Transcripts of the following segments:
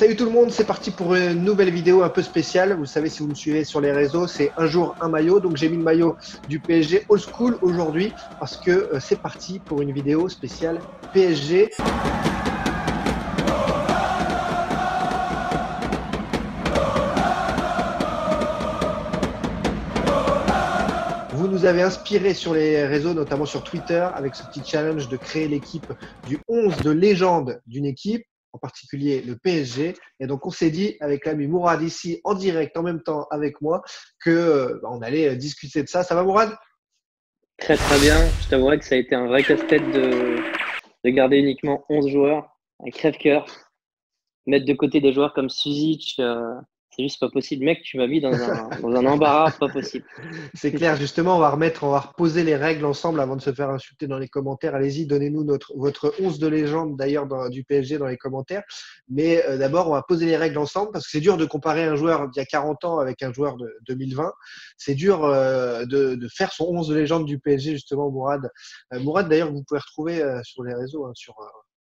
Salut tout le monde, c'est parti pour une nouvelle vidéo un peu spéciale. Vous savez, si vous me suivez sur les réseaux, c'est un jour un maillot. Donc j'ai mis le maillot du PSG Old School aujourd'hui parce que c'est parti pour une vidéo spéciale PSG. Vous nous avez inspiré sur les réseaux, notamment sur Twitter, avec ce petit challenge de créer l'équipe du 11 de légende d'une équipe, en particulier le PSG. Et donc, on s'est dit, avec l'ami Mourad ici, en direct, en même temps avec moi, que on allait discuter de ça. Ça va, Mourad? Très très bien. Je t'avouerais que ça a été un vrai casse-tête de garder uniquement 11 joueurs. Un crève-cœur. Mettre de côté des joueurs comme Suzic, c'est juste pas possible. Mec, tu m'as mis dans un embarras pas possible. C'est clair, justement, on va reposer les règles ensemble avant de se faire insulter dans les commentaires. Allez-y, donnez-nous votre 11 de légende d'ailleurs du PSG dans les commentaires. Mais d'abord, on va poser les règles ensemble parce que c'est dur de comparer un joueur d'il y a 40 ans avec un joueur de 2020. C'est dur de faire son 11 de légende du PSG, justement, Mourad. Mourad, d'ailleurs, vous pouvez retrouver sur les réseaux, hein, sur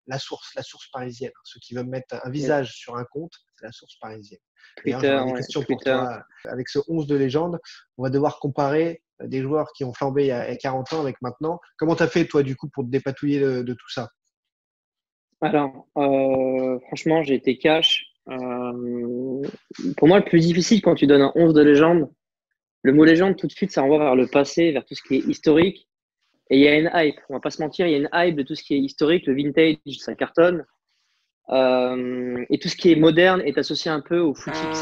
la source parisienne. Ceux qui veulent mettre un visage sur un compte, c'est la source parisienne. D'ailleurs, Twitter, j'aurais des ouais, questions pour Twitter. toi. Avec ce 11 de légende, on va devoir comparer des joueurs qui ont flambé il y a 40 ans avec maintenant. Comment tu as fait, toi, du coup, pour te dépatouiller de tout ça? Alors, franchement, j'ai été cash. Pour moi, le plus difficile quand tu donnes un 11 de légende, le mot légende, tout de suite, ça renvoie vers le passé, vers tout ce qui est historique. Et il y a une hype. On va pas se mentir, il y a une hype de tout ce qui est historique. Le vintage, ça cartonne. Et tout ce qui est moderne est associé un peu au footix.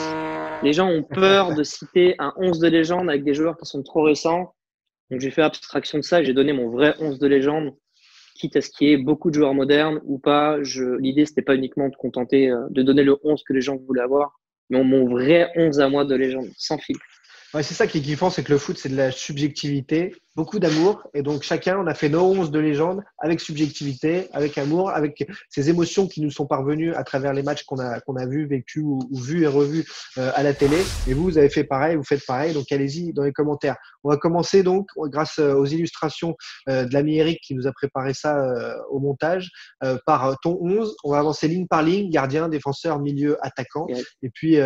Les gens ont peur de citer un 11 de légende avec des joueurs qui sont trop récents. Donc j'ai fait abstraction de ça et j'ai donné mon vrai 11 de légende, quitte à ce qu'il y ait beaucoup de joueurs modernes ou pas. L'idée, c'était pas uniquement de contenter de donner le 11 que les gens voulaient avoir, mais mon vrai 11 à moi de légende, sans fil. Ouais, c'est ça qui est kiffant, c'est que le foot, c'est de la subjectivité, beaucoup d'amour. Et donc, chacun, on a fait nos 11 de légende avec subjectivité, avec amour, avec ces émotions qui nous sont parvenues à travers les matchs qu'on a vus, vécus ou vus et revus à la télé. Et vous avez fait pareil, vous faites pareil. Donc, allez-y dans les commentaires. On va commencer donc, grâce aux illustrations de l'ami Eric qui nous a préparé ça au montage, par ton 11. On va avancer ligne par ligne, gardien, défenseur, milieu, attaquant. Et, Et puis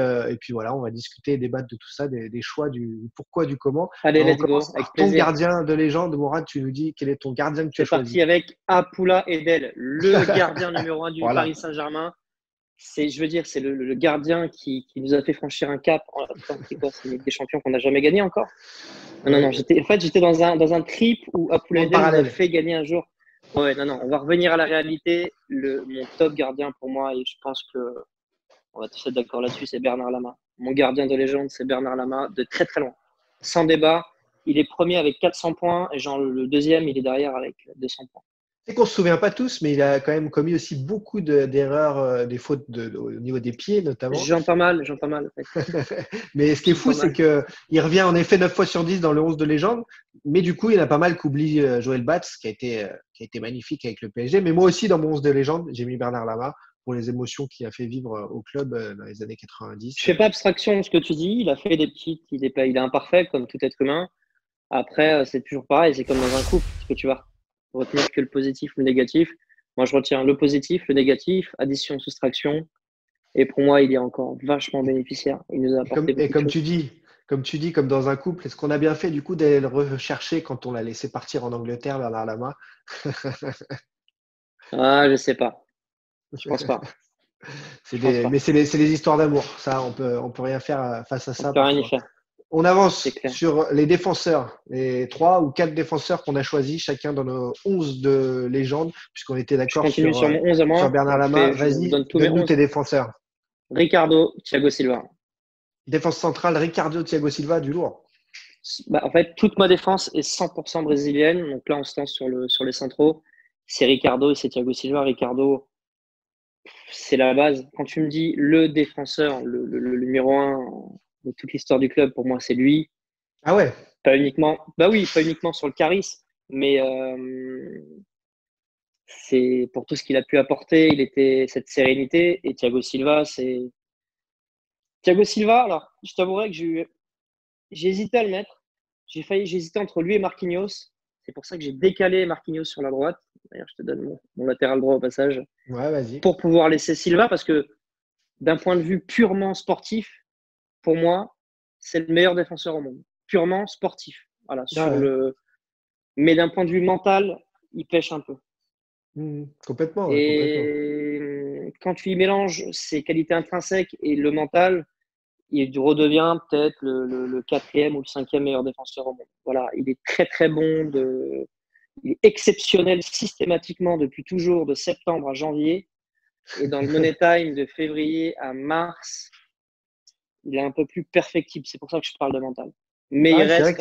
voilà, on va discuter et débattre de tout ça, des choix, du pourquoi, du comment. allez, Alors, on let's commence go, avec par ton plaisir. gardien de légende. Mourad, tu nous dis quel est ton gardien que tu as C'est choisi. parti avec Apoula Edel, le gardien numéro un du Voilà. Paris Saint-Germain. Je veux dire, c'est le gardien qui nous a fait franchir un cap. C'est quoi? C'est une Ligue des Champions qu'on n'a jamais gagné encore? Non, non, non. Ouais, J'étais dans un trip où Apoula monde Edel nous a parallèle. fait gagner un jour. Ouais, non, non. On va revenir à la réalité. Mon top gardien pour moi, et je pense que on va tous être d'accord là-dessus, c'est Bernard Lama. Mon gardien de légende, c'est Bernard Lama, de très très loin. Sans débat. Il est premier avec 400 points et genre le deuxième, il est derrière avec 200 points. C'est qu'on ne se souvient pas tous, mais il a quand même commis aussi beaucoup d'erreurs, des fautes au niveau des pieds notamment. J'entends mal. En fait. Mais ce qui est fou, J'entends c'est mal. qu'il revient en effet 9 fois sur 10 dans le 11 de légende. Mais du coup, il y en a pas mal qu'oublie Joël Batz, qui a été magnifique avec le PSG. Mais moi aussi, dans mon 11 de légende, j'ai mis Bernard Lama pour les émotions qu'il a fait vivre au club dans les années 90. Je fais pas abstraction de ce que tu dis. Il a fait des petites, il est imparfait comme tout être humain. Après, c'est toujours pareil. C'est comme dans un couple. Est-ce que tu vas retenir que le positif ou le négatif? Moi, je retiens le positif, le négatif, addition, soustraction. Et pour moi, il est encore vachement bénéficiaire. Il nous a Et comme, apporté et beaucoup de comme choses. tu dis, comme tu dis, comme dans un couple, est-ce qu'on a bien fait du coup d'aller le rechercher quand on l'a laissé partir en Angleterre, Bernard Lama? Ah, je sais pas. Je pense pas. Je pense Mais pas. c'est des histoires d'amour. Ça, on peut rien faire face à On ça peut rien y parfois. faire. On C'est avance clair. sur les défenseurs, les 3 ou 4 défenseurs qu'on a choisis, chacun dans nos 11 de légende, puisqu'on était Je d'accord continue sur, sur mon 11 à sur moi. Bernard Lama. Je vous Vas-y, donne tous mes donne-nous 11. tes défenseurs. Ricardo, Thiago Silva. Défense centrale, Ricardo, Thiago Silva, du lourd. Bah, en fait, toute ma défense est 100% brésilienne. Donc là, on se lance sur les centraux. C'est Ricardo et c'est Thiago Silva. Ricardo, c'est la base. Quand tu me dis le défenseur, le numéro un de toute l'histoire du club, pour moi, c'est lui. Ah ouais, Pas uniquement, bah oui, pas uniquement sur le charisme, mais c'est pour tout ce qu'il a pu apporter. Il était cette sérénité. Et Thiago Silva, c'est Thiago Silva. Alors, je t'avouerai que j'ai hésité à le mettre. J'ai hésité entre lui et Marquinhos. C'est pour ça que j'ai décalé Marquinhos sur la droite. D'ailleurs, je te donne mon latéral droit au passage ouais, vas-y. pour pouvoir laisser Silva parce que d'un point de vue purement sportif, pour moi, c'est le meilleur défenseur au monde. Purement sportif. Voilà, mais d'un point de vue mental, il pêche un peu. Complètement, ouais, complètement. Et quand tu y mélanges ses qualités intrinsèques et le mental, il redevient peut-être le quatrième ou le cinquième meilleur défenseur au monde. Voilà, il est très très bon, il est exceptionnel systématiquement depuis toujours, de septembre à janvier. Et dans le Money Time de février à mars, il est un peu plus perfectible. C'est pour ça que je parle de mental. Mais il reste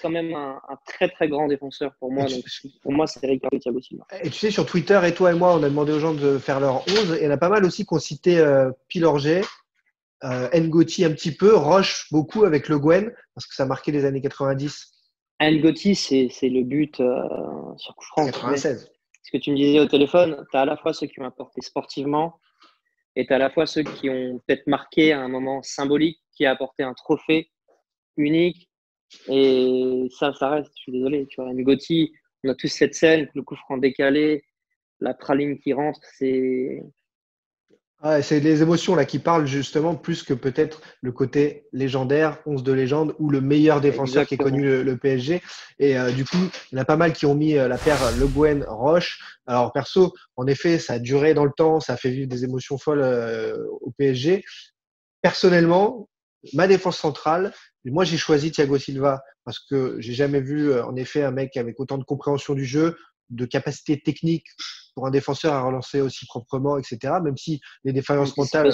quand même un très très grand défenseur pour moi. Donc pour moi, c'est Ricardo Thiago Silva. Et tu sais, sur Twitter, et toi et moi, on a demandé aux gens de faire leur 11. Et il y en a pas mal aussi qui ont cité Pilorget, N'Goti un petit peu, Roche beaucoup avec Le Guen, parce que ça marquait les années 90. N'Goti, c'est le but sur coup franc. 96. Ce que tu me disais au téléphone, tu as à la fois ceux qui ont apporté sportivement et tu as à la fois ceux qui ont peut-être marqué à un moment symbolique, qui a apporté un trophée unique. Et ça reste, je suis désolé. Tu vois, N'Goti, on a tous cette scène, le coup franc décalé, la praline qui rentre, c'est… Ah, c'est les émotions là qui parlent justement plus que peut-être le côté légendaire, 11 de légende ou le meilleur défenseur qui ait connu le PSG. Et du coup, il y en a pas mal qui ont mis la paire Le Guen Roche. Alors perso, en effet, ça a duré dans le temps, ça a fait vivre des émotions folles au PSG. Personnellement, ma défense centrale, moi j'ai choisi Thiago Silva parce que j'ai jamais vu en effet un mec avec autant de compréhension du jeu, de capacité technique pour un défenseur à relancer aussi proprement, etc. Même si les défaillances mentales,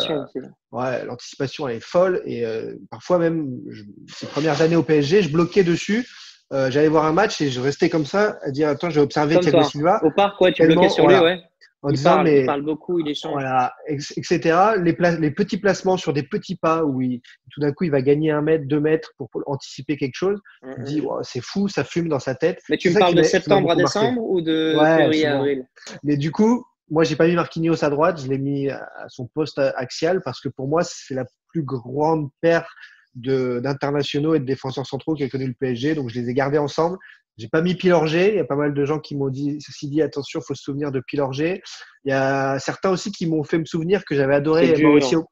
ouais, l'anticipation elle est folle et parfois même ces premières années au PSG, je bloquais dessus. J'allais voir un match et je restais comme ça à dire attends, je vais observer Thiago Silva. Au parc, ouais, tu bloquais sur lui, ouais. En disant, il parle beaucoup, il échange. Voilà, etc. Les petits placements sur des petits pas où tout d'un coup il va gagner 1 mètre, 2 mètres pour anticiper quelque chose. Tu te dis, wow, c'est fou, ça fume dans sa tête. Mais tu me parles de septembre à décembre ou de février à avril? Mais du coup, moi, j'ai pas mis Marquinhos à droite, je l'ai mis à son poste axial parce que pour moi, c'est la plus grande paire d'internationaux et de défenseurs centraux qu'a connu le PSG. Donc, je les ai gardés ensemble. J'ai pas mis Pilorget. Il y a pas mal de gens qui m'ont dit, ceci dit, attention, faut se souvenir de Pilorget. Il y a certains aussi qui m'ont fait me souvenir que j'avais adoré Mauricio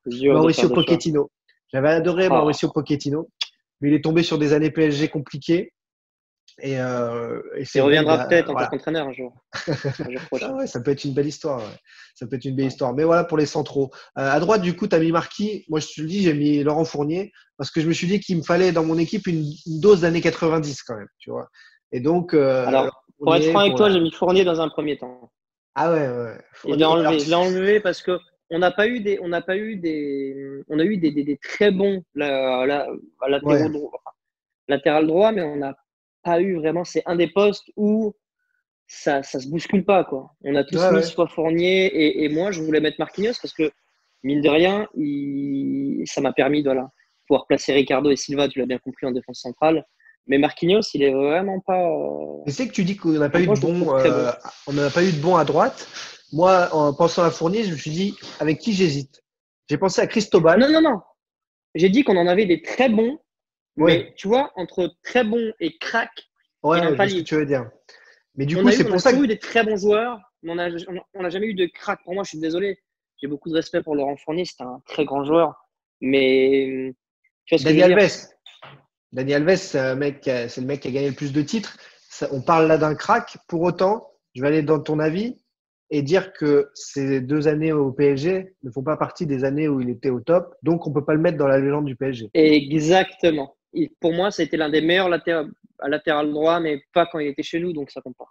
Pochettino. J'avais adoré Mauricio Pochettino, mais il est tombé sur des années PSG compliquées. Et il reviendra peut-être en tant qu'entraîneur un jour. Ah ouais, ça peut être une belle histoire. Ouais. Ça peut être une belle histoire. Mais voilà pour les centraux. À droite, du coup, tu as mis Marquis. Moi, je te le dis, j'ai mis Laurent Fournier parce que je me suis dit qu'il me fallait dans mon équipe une dose d'années 90 quand même. Tu vois. Et donc, alors, pour être franc avec toi, j'ai mis Fournier dans un premier temps. Ah ouais. Et je l'ai enlevé parce que on a eu des très bons latéral droit, mais on n'a pas eu vraiment. C'est un des postes où ça se bouscule pas, quoi. On a tous mis soit Fournier et moi, je voulais mettre Marquinhos parce que mine de rien, ça m'a permis de pouvoir placer Ricardo et Silva, tu l'as bien compris, en défense centrale. Mais Marquinhos, il est vraiment pas. Je sais que tu dis qu'on n'a pas eu de bon, on n'a pas eu de bon à droite. Moi, en pensant à Fournier, je me suis dit avec qui j'hésite. J'ai pensé à Cristobal. Non. J'ai dit qu'on en avait des très bons, mais tu vois, entre très bons et crack, il y a un palier. Ce que tu veux dire. Mais du coup, c'est pour ça qu'on a eu des très bons joueurs, mais on n'a jamais eu de crack. Pour moi, je suis désolé. J'ai beaucoup de respect pour Laurent Fournier, c'est un très grand joueur. Mais tu vois ce que je veux dire ? Dani Alves, c'est le mec qui a gagné le plus de titres. On parle là d'un crack. Pour autant, je vais aller dans ton avis et dire que ces 2 années au PSG ne font pas partie des années où il était au top. Donc, on ne peut pas le mettre dans la légende du PSG. Exactement. Pour moi, c'était l'un des meilleurs latéral droit, mais pas quand il était chez nous, donc ça compte pas.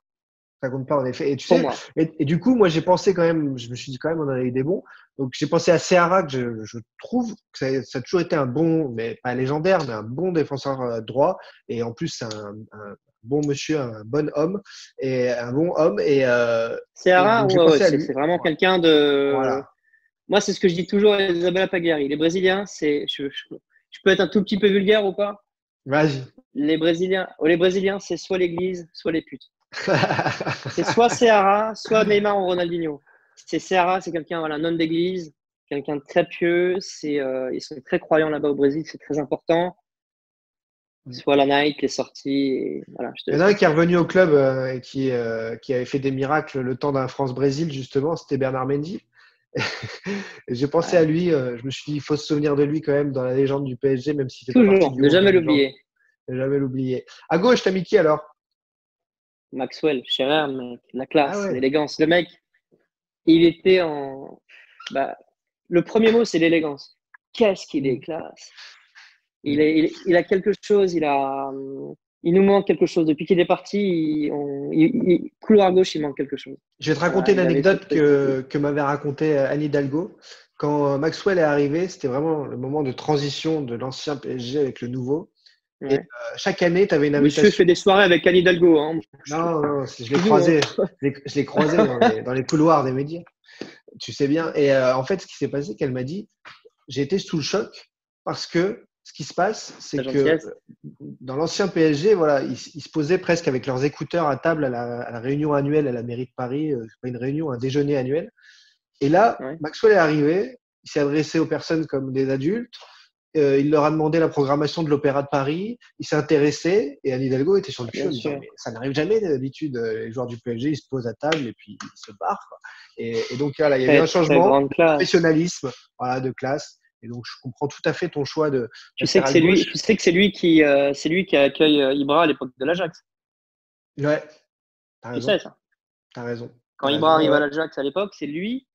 Ça compte pas, en effet. Et tu sais, et du coup, moi, j'ai pensé quand même, je me suis dit quand même, on en a eu des bons. Donc, j'ai pensé à Seara, que je trouve que ça a toujours été un bon, mais pas légendaire, mais un bon défenseur droit. Et en plus, c'est un bon monsieur, un bon homme. Et un bon homme. Et Seara, c'est vraiment quelqu'un de. Voilà. Moi, c'est ce que je dis toujours à Isabella Pagliari. Les Brésiliens, je peux être un tout petit peu vulgaire ou pas? Vas-y. Les Brésiliens, c'est soit l'église, soit les putes. C'est soit Seara, soit Neymar ou Ronaldinho. Seara, c'est quelqu'un non d'église, quelqu'un de très pieux. Ils sont très croyants là-bas au Brésil, c'est très important. Soit la Nike est sortie. Voilà, il y en a un qui est revenu au club et qui avait fait des miracles le temps d'un France-Brésil, justement, c'était Bernard Mendy. Et j'ai pensé à lui. Je me suis dit, il faut se souvenir de lui quand même dans la légende du PSG, même s'il fait pas partie Toujours, du ne 11 de jamais légende. l'oublier. Ne jamais l'oublier. À gauche, t'as mis qui alors? Maxwell, Scherer, mec, la Ah classe, ouais. l'élégance. Le mec, il était en. Bah, le premier mot, c'est l'élégance. Qu'est-ce qu'il est Mm. classe. Mm. Il a quelque chose, il nous manque quelque chose. Depuis qu'il est parti, couloir gauche, il manque quelque chose. Je vais te raconter Voilà, une il avait ce anecdote truc. que m'avait raconté Anne Hidalgo. Quand Maxwell est arrivé, c'était vraiment le moment de transition de l'ancien PSG avec le nouveau. Et Ouais. chaque année, tu avais une Monsieur invitation. fait des soirées avec Anne Hidalgo. Hein. Non, non, je l'ai Nous, hein. croisé. Je l'ai croisé dans les couloirs des médias. Tu sais bien. Et en fait, ce qui s'est passé, c'est qu'elle m'a dit, j'ai été sous le choc parce que ce qui se passe, La c'est que gentillesse. dans l'ancien PSG, voilà, ils se posaient presque avec leurs écouteurs à table à la réunion annuelle à la mairie de Paris. C'est pas une réunion, un déjeuner annuel. Et là, Ouais. Maxwell est arrivé, il s'est adressé aux personnes comme des adultes, il leur a demandé la programmation de l'Opéra de Paris, il s'est intéressé, et Anne Hidalgo était sur le cul en Bien disant, sûr. mais ça n'arrive jamais d'habitude, les joueurs du PSG, ils se posent à table et puis ils se barrent, quoi. Et donc là, il y a eu Très, un très changement grande de classe. professionnalisme, voilà, de classe, et donc je comprends tout à fait ton choix de Tu sais que latéral c'est lui, gauche. tu sais que c'est lui qui accueille Ibra à l'époque de l'Ajax. Ouais, t'as Tu raison, sais ça. t'as raison, Quand t'as Ibra raison, ouais, arrive à ouais. l'Ajax à l'époque, c'est lui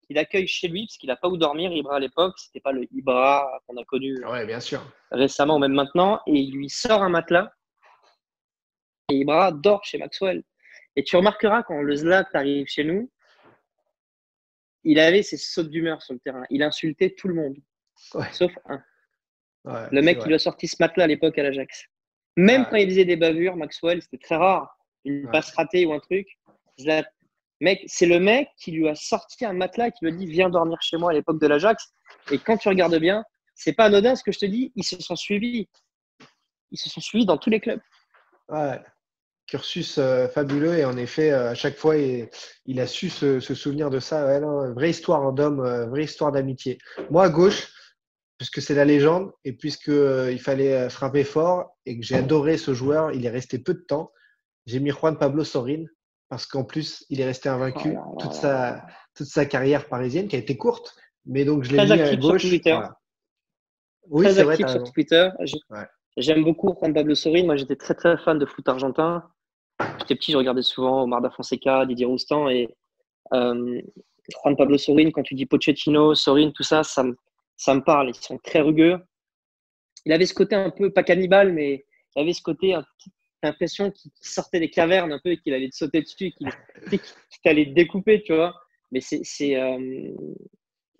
qui l'accueille chez lui parce qu'il n'a pas où dormir. Ibra à l'époque, c'était pas le Ibra qu'on a connu Ouais, bien sûr. récemment ou même maintenant, et il lui sort un matelas et Ibra dort chez Maxwell. Et tu remarqueras quand le Zlat arrive chez nous, il avait ses sautes d'humeur sur le terrain. Il insultait tout le monde, Ouais, sauf un. ouais, Le c'est mec qui vrai. lui a sorti ce matelas à l'époque à l'Ajax. Même Ouais, quand il faisait des bavures, Maxwell, c'était très rare. Une ouais. passe ratée ou un truc. Zlat, mec, c'est le mec qui lui a sorti un matelas et qui lui a dit viens dormir chez moi à l'époque de l'Ajax. Et quand tu regardes bien, c'est pas anodin ce que je te dis, ils se sont suivis. Ils se sont suivis dans tous les clubs. Ouais. Cursus fabuleux et en effet, à chaque fois, il a su se souvenir de ça. Ouais, non, vraie histoire en d'homme, vraie histoire d'amitié. Moi, à gauche, puisque c'est la légende et puisque il fallait frapper fort et que j'ai adoré ce joueur, il est resté peu de temps. J'ai mis Juan Pablo Sorin parce qu'en plus, il est resté Oh là invaincu là là là. toute sa carrière parisienne qui a été courte, mais donc je l'ai Très mis à actif sur gauche. Twitter. Voilà. Oui, Très c'est vrai, tu actif as sur raison. Twitter. Ouais. J'aime beaucoup Juan Pablo Sorin. Moi, j'étais très très fan de foot argentin. J'étais petit, je regardais souvent Omar da Fonseca, Didier Roustan et euh, Juan Pablo Sorin. Quand tu dis Pochettino, Sorin, tout ça, ça me parle. Ils sont très rugueux. Il avait ce côté un peu, pas cannibale, mais il avait ce côté, l'impression qu'il sortait des cavernes un peu et qu'il allait te sauter dessus, qu'il allait te découper, tu vois. Mais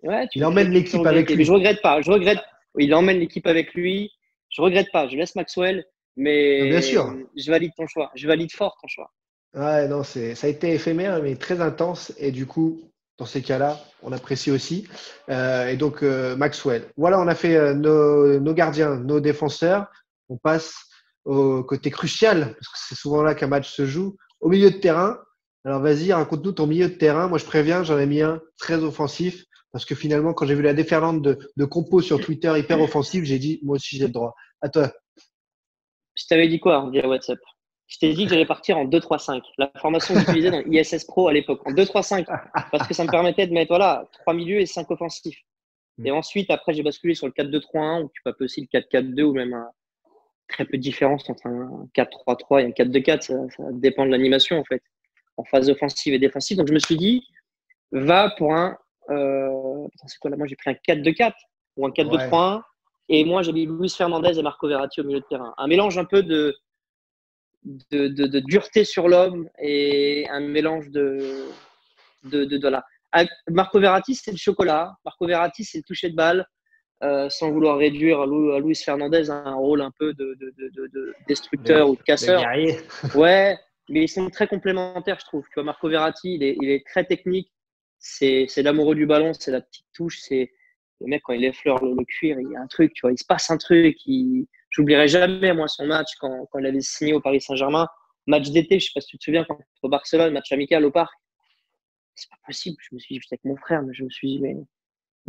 ouais, Il tu fais emmène le l'équipe avec culture-gay. Mais je lui. regrette pas. Je regrette. Il emmène l'équipe avec lui. Je regrette pas. Je laisse Maxwell, Bien mais sûr. je valide ton choix. Je valide fort ton choix. Ouais, non, ça a été éphémère, mais très intense. Et du coup, dans ces cas-là, on apprécie aussi. Et donc, Maxwell. Voilà, on a fait nos gardiens, nos défenseurs. On passe au côté crucial, parce que c'est souvent là qu'un match se joue, au milieu de terrain. Alors, vas-y, raconte-nous ton milieu de terrain. Moi, je préviens, j'en ai mis un très offensif, parce que finalement, quand j'ai vu la déferlante de compos sur Twitter hyper offensif, j'ai dit, moi aussi, j'ai le droit. À toi. Je t'avais dit quoi via WhatsApp? Je t'ai dit que j'allais partir en 2-3-5. La formation que j'utilisais dans ISS Pro à l'époque, en 2-3-5. Parce que ça me permettait de mettre voilà, 3 milieux et 5 offensifs. Et ensuite, après, j'ai basculé sur le 4-2-3-1, où tu peux appeler aussi le 4-4-2, ou même très peu de différence entre un 4-3-3 et un 4-2-4. Ça dépend de l'animation, en fait, en phase offensive et défensive. Donc, je me suis dit, va pour un. C'est quoi là? Moi, j'ai pris un 4-2-4 ou un Ouais. 4-2-3-1. Et moi, j'ai mis Luis Fernandez et Marco Verratti au milieu de terrain. Un mélange un peu de dureté sur l'homme et un mélange voilà. Marco Verratti, c'est le chocolat. Marco Verratti, c'est le toucher de balle, sans vouloir réduire à Luis Fernandez un rôle un peu de destructeur ou de De casseur. guerrier. Ouais, mais ils sont très complémentaires, je trouve. Tu vois, Marco Verratti, il est très technique. C'est l'amoureux du ballon, c'est la petite touche. C'est le mec, quand il effleure le cuir, il y a un truc, tu vois, il se passe un truc. J'oublierai jamais, moi, son match quand il avait signé au Paris Saint-Germain. Match d'été, je sais pas si tu te souviens, quand au Barcelone, match amical au parc. C'est pas possible. Je me suis dit, j'étais avec mon frère, mais je me suis dit, mais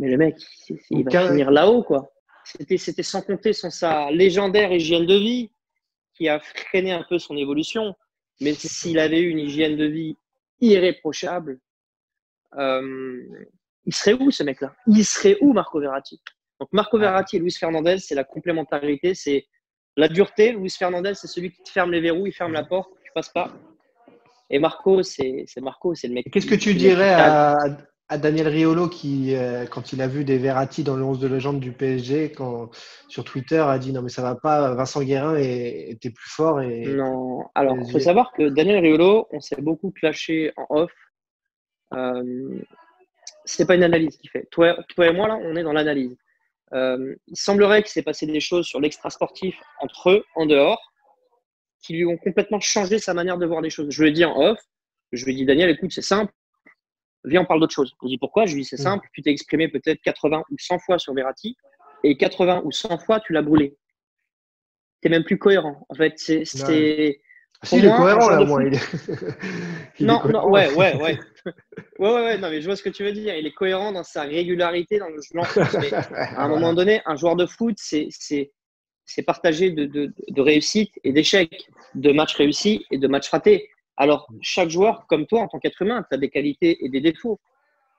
le mec, il va Aucun, finir là-haut, quoi. C'était sans compter sans sa légendaire hygiène de vie qui a freiné un peu son évolution. Mais s'il avait eu une hygiène de vie irréprochable, euh, il serait où ce mec-là? Il serait où Marco Verratti? Donc Marco Verratti et Luis Fernandez, c'est la complémentarité, c'est la dureté. Luis Fernandez, c'est celui qui te ferme les verrous, il ferme la porte, tu passes pas. Et Marco, c'est Marco, c'est le mec. Qu'est-ce que tu dirais à Daniel Riolo qui, quand il a vu des Verratti dans le 11 de légende du PSG, sur Twitter, a dit non mais ça va pas, Vincent Guérin était plus fort Non, alors il faut savoir que Daniel Riolo, on s'est beaucoup clashé en off. C'est pas une analyse qu'il fait. Toi et moi là, on est dans l'analyse. Il semblerait qu'il s'est passé des choses sur l'extra sportif entre eux, en dehors, qui lui ont complètement changé sa manière de voir les choses. Je lui ai dit en off, je lui ai dit Daniel, écoute, c'est simple, viens, on parle d'autre chose. Il dit pourquoi? Je lui ai dit c'est simple, tu t'es exprimé peut-être 80 ou 100 fois sur Verratti, et 80 ou 100 fois, tu l'as brûlé. Tu n'es même plus cohérent. En fait, c'est. Si, il est cohérent là, moi. Non, ouais. Non, mais je vois ce que tu veux dire. Il est cohérent dans sa régularité, dans le jeu d'enfance. Mais à un moment donné, un joueur de foot, c'est partagé de réussite et d'échecs, de matchs réussis et de matchs ratés. Alors, chaque joueur, comme toi, en tant qu'être humain, tu as des qualités et des défauts.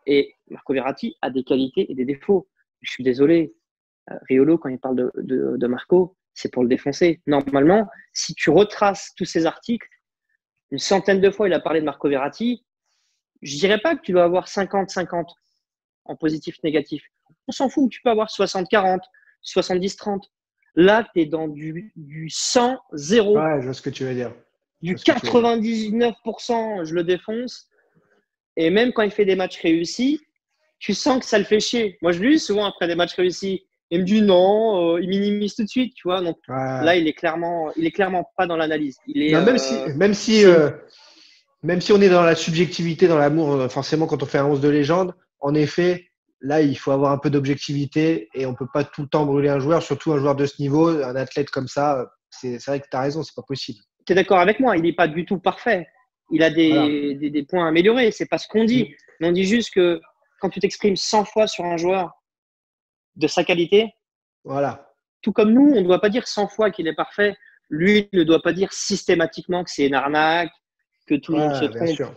Et Marco Verratti a des qualités et des défauts. Je suis désolé. Riolo, quand il parle de Marco, c'est pour le défoncer. Normalement, si tu retraces tous ces articles, une centaine de fois, il a parlé de Marco Verratti. Je ne dirais pas que tu dois avoir 50-50 en positif-négatif. On s'en fout. Tu peux avoir 60-40, 70-30. Là, tu es dans du 100-0. Ouais, je vois ce que tu veux dire. Du 99%, je le défonce. Et même quand il fait des matchs réussis, tu sens que ça le fait chier. Moi, je lui dis souvent après des matchs réussis, il me dit non, il minimise tout de suite, tu vois. Donc là, il est clairement pas dans l'analyse. Même si on est dans la subjectivité, dans l'amour, forcément, quand on fait un 11 de légende, en effet, là, il faut avoir un peu d'objectivité et on peut pas tout le temps brûler un joueur, surtout un joueur de ce niveau, un athlète comme ça. C'est vrai que tu as raison, c'est pas possible. Tu es d'accord avec moi, il n'est pas du tout parfait. Il a des points à améliorer, c'est pas ce qu'on dit. Mais on dit juste que quand tu t'exprimes 100 fois sur un joueur de sa qualité, voilà. Tout comme nous, on ne doit pas dire 100 fois qu'il est parfait. Lui ne doit pas dire systématiquement que c'est une arnaque, que tout le monde se trompe.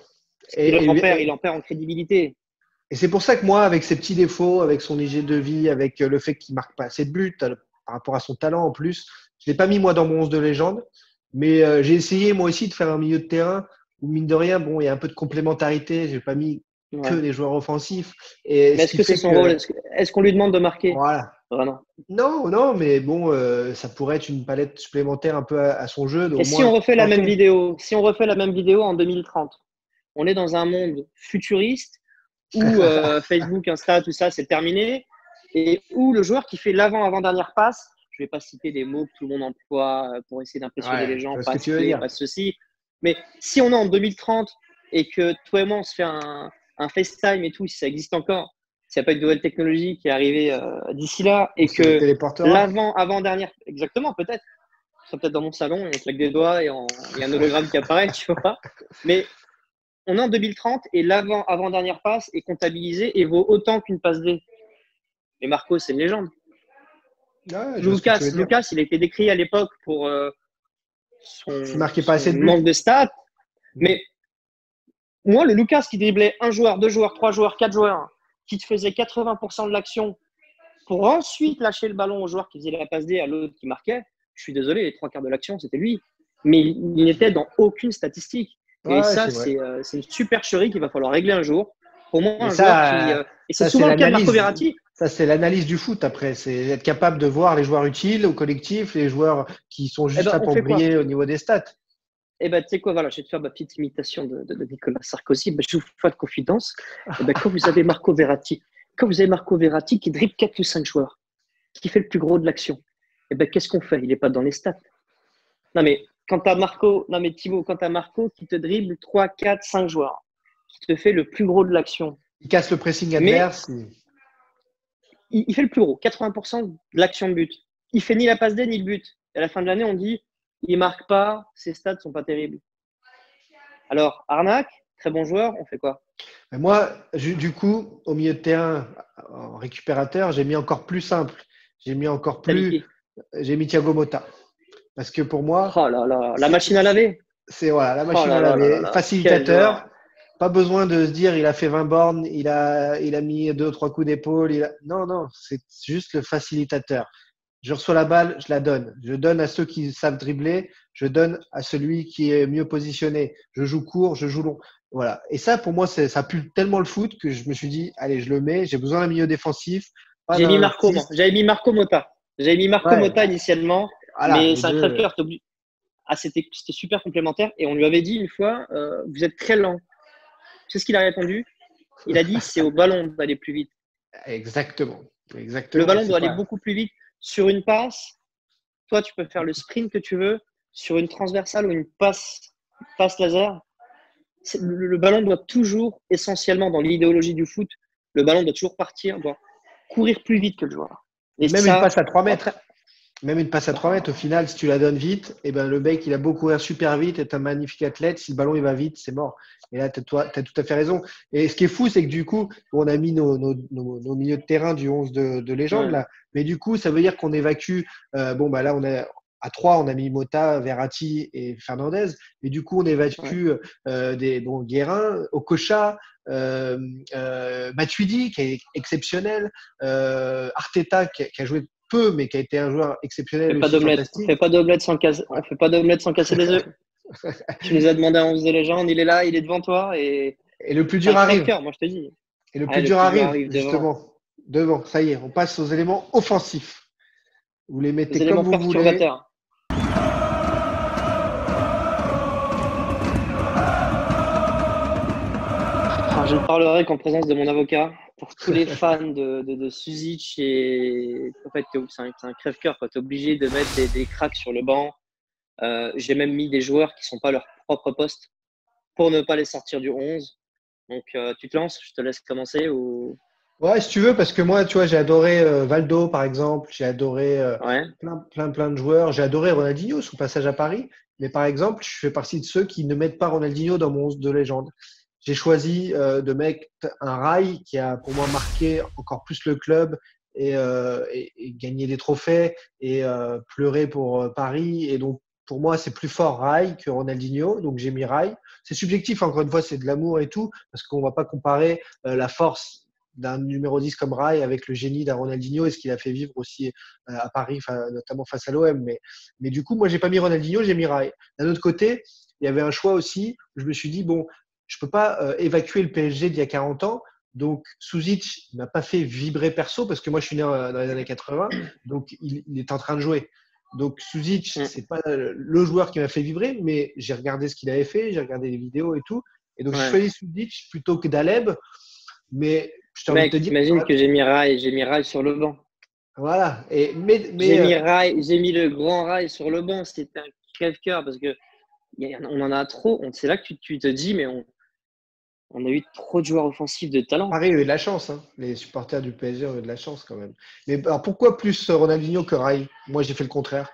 Il en perd en crédibilité. Et c'est pour ça que moi, avec ses petits défauts, avec son hygiène de vie, avec le fait qu'il marque pas assez de buts, par rapport à son talent en plus, je l'ai pas mis moi dans mon 11 de légende, mais j'ai essayé moi aussi de faire un milieu de terrain où mine de rien, bon, il y a un peu de complémentarité. J'ai pas mis que des joueurs offensifs. Mais est-ce que c'est son rôle? Est-ce qu'on lui demande de marquer? Voilà. Vraiment. Non, mais bon, ça pourrait être une palette supplémentaire un peu à son jeu. Et si on refait la même vidéo, en 2030, on est dans un monde futuriste où Facebook, Insta, tout ça, c'est terminé, et où le joueur qui fait l'avant-avant-dernière passe, je ne vais pas citer des mots que tout le monde emploie pour essayer d'impressionner les gens, pas ceci, mais si on est en 2030 et que toi et moi, on se fait un FaceTime et tout, si ça existe encore, s'il n'y a pas une nouvelle technologie qui est arrivée d'ici là, et que l'avant-avant-dernière, exactement, peut-être, ce sera peut-être dans mon salon, et on claque des doigts et il y a un hologramme qui apparaît, tu vois. Mais on est en 2030 et l'avant-avant-dernière passe est comptabilisée et vaut autant qu'une passe D. Et Marco, c'est une légende. Lucas, il a été décrit à l'époque pour son manque de stats. Mais moi, le Lucas qui driblait un joueur, deux joueurs, trois joueurs, quatre joueurs, qui te faisait 80% de l'action pour ensuite lâcher le ballon au joueur qui faisait la passe D à l'autre qui marquait, je suis désolé, les trois quarts de l'action, c'était lui. Mais il n'était dans aucune statistique. Et ça, c'est une supercherie qu'il va falloir régler un jour. Pour moi, joueur et c'est souvent le cas de Marco Verratti. Ça, c'est l'analyse du foot après. C'est être capable de voir les joueurs utiles au collectif, les joueurs qui sont juste là pour briller au niveau des stats. Eh ben, tu sais quoi, voilà, je vais te faire ma petite imitation de Nicolas Sarkozy. Ben, je vous fais de confidence. Ben, quand vous avez Marco Verratti qui dribble 4 ou 5 joueurs, qui fait le plus gros de l'action, eh ben, qu'est-ce qu'on fait? Il n'est pas dans les stats. Non, mais Thibaut, quand tu as Marco qui te dribble 3, 4, 5 joueurs, qui te fait le plus gros de l'action. Il casse le pressing adverse. Il fait le plus gros, 80% de l'action de but. Il fait ni la passe D ni le but. Et à la fin de l'année, on dit il ne marque pas, ses stats ne sont pas terribles. Alors, arnaque, très bon joueur, on fait quoi? Moi, du coup, au milieu de terrain, en récupérateur, j'ai mis encore plus simple. J'ai mis Thiago Motta. Parce que pour moi… Oh là là, la machine à laver. C'est la machine à laver. Facilitateur. Pas besoin de se dire, il a fait 20 bornes, il a mis 2 ou 3 coups d'épaule. Non, non, c'est juste le facilitateur. Je reçois la balle, je la donne. Je donne à ceux qui savent dribbler, je donne à celui qui est mieux positionné. Je joue court, je joue long. Voilà. Et ça, pour moi, ça pue tellement le foot que je me suis dit, allez, je le mets. J'ai besoin d'un milieu défensif, pas J'ai mis d'un Marco, moi. 6. J'avais mis Marco Mota. J'avais mis Marco Ouais, Mota initialement, voilà, mais les c'est un deux. crève-cœur. Ah, c'était super complémentaire. Et on lui avait dit une fois, vous êtes très lent. Tu sais ce qu'il a répondu? Il a dit, c'est au ballon d'aller plus vite. Exactement. Le Exactement. ballon C'est doit aller pas. beaucoup plus vite. Sur une passe, toi, tu peux faire le sprint que tu veux. Sur une transversale ou une passe laser, le ballon doit toujours, essentiellement dans l'idéologie du foot, le ballon doit toujours partir, doit courir plus vite que le joueur. Et Et même une ça, passe à 3 mètres. Même une passe à 3 mètres, au final, si tu la donnes vite, eh ben, le mec, il a beau courir super vite, est un magnifique athlète. Si le ballon, il va vite, c'est mort. Et là, tu as tout à fait raison. Et ce qui est fou, c'est que du coup, on a mis nos milieux de terrain du 11 de légende, ouais, là. Mais du coup, ça veut dire qu'on évacue. Bon, bah là, on a. À 3, on a mis Mota, Verratti et Fernandez. Mais du coup, on ouais. évacue Guérin, Okocha, Matuidi, qui est exceptionnel, Arteta, qui a joué peu, mais qui a été un joueur exceptionnel aussi, On fantastique. fait pas d'omelette sans casser, Ouais. on fait pas d'omelette sans casser les œufs. Tu nous as demandé un 11 de légende, il est là, il est devant toi et Et le plus c'est un dur arrive. crève-cœur, moi je te dis. Et le Ouais, plus le dur plus dur arrive, arrive devant. justement. Devant, ça y est, on passe aux éléments offensifs. Vous les Les mettez comme éléments vous voulez. perturbateurs. Alors, je ne parlerai qu'en présence de mon avocat. Pour tous les fans de Suzic, et en fait, c'est un crève-cœur. Tu es obligé de mettre des cracks sur le banc. J'ai même mis des joueurs qui ne sont pas leur propre poste pour ne pas les sortir du 11. Donc, tu te lances, je te laisse commencer ou… Ouais, si tu veux, parce que moi, tu vois, j'ai adoré Valdo, par exemple. J'ai adoré Ouais, plein de joueurs. J'ai adoré Ronaldinho, son passage à Paris. Mais par exemple, je fais partie de ceux qui ne mettent pas Ronaldinho dans mon 11 de légende. J'ai choisi de mettre un Rai qui a pour moi marqué encore plus le club et gagné des trophées et pleuré pour Paris. Et donc, pour moi, c'est plus fort Rai que Ronaldinho. Donc, j'ai mis Rai. C'est subjectif, encore une fois, c'est de l'amour et tout, parce qu'on va pas comparer la force d'un numéro 10 comme Rai avec le génie d'un Ronaldinho et ce qu'il a fait vivre aussi à Paris, notamment face à l'OM. Mais du coup, moi, j'ai pas mis Ronaldinho, j'ai mis Rai. D'un autre côté, il y avait un choix aussi où je me suis dit, bon, je peux pas évacuer le PSG d'il y a 40 ans. Donc, Suzic n'a pas fait vibrer perso parce que moi, je suis né dans les années 80. Donc, il est en train de jouer. Donc, Suzic, c'est pas le joueur qui m'a fait vibrer, mais j'ai regardé ce qu'il avait fait, j'ai regardé les vidéos et tout. Et donc, j'ai ouais. choisi Suzic plutôt que Daleb. Mais je t'ai envie de te Mec, dire, imagine que j'ai mis Rail sur le banc. voilà. Mais J'ai mis le grand Rail sur le banc. C'était un crève-cœur parce que on en a trop. C'est là que tu te dis, mais on a eu trop de joueurs offensifs de talent. Paris a eu de la chance. Hein. Les supporters du PSG ont eu de la chance quand même. Mais alors, pourquoi plus Ronaldinho que Rai? Moi, j'ai fait le contraire.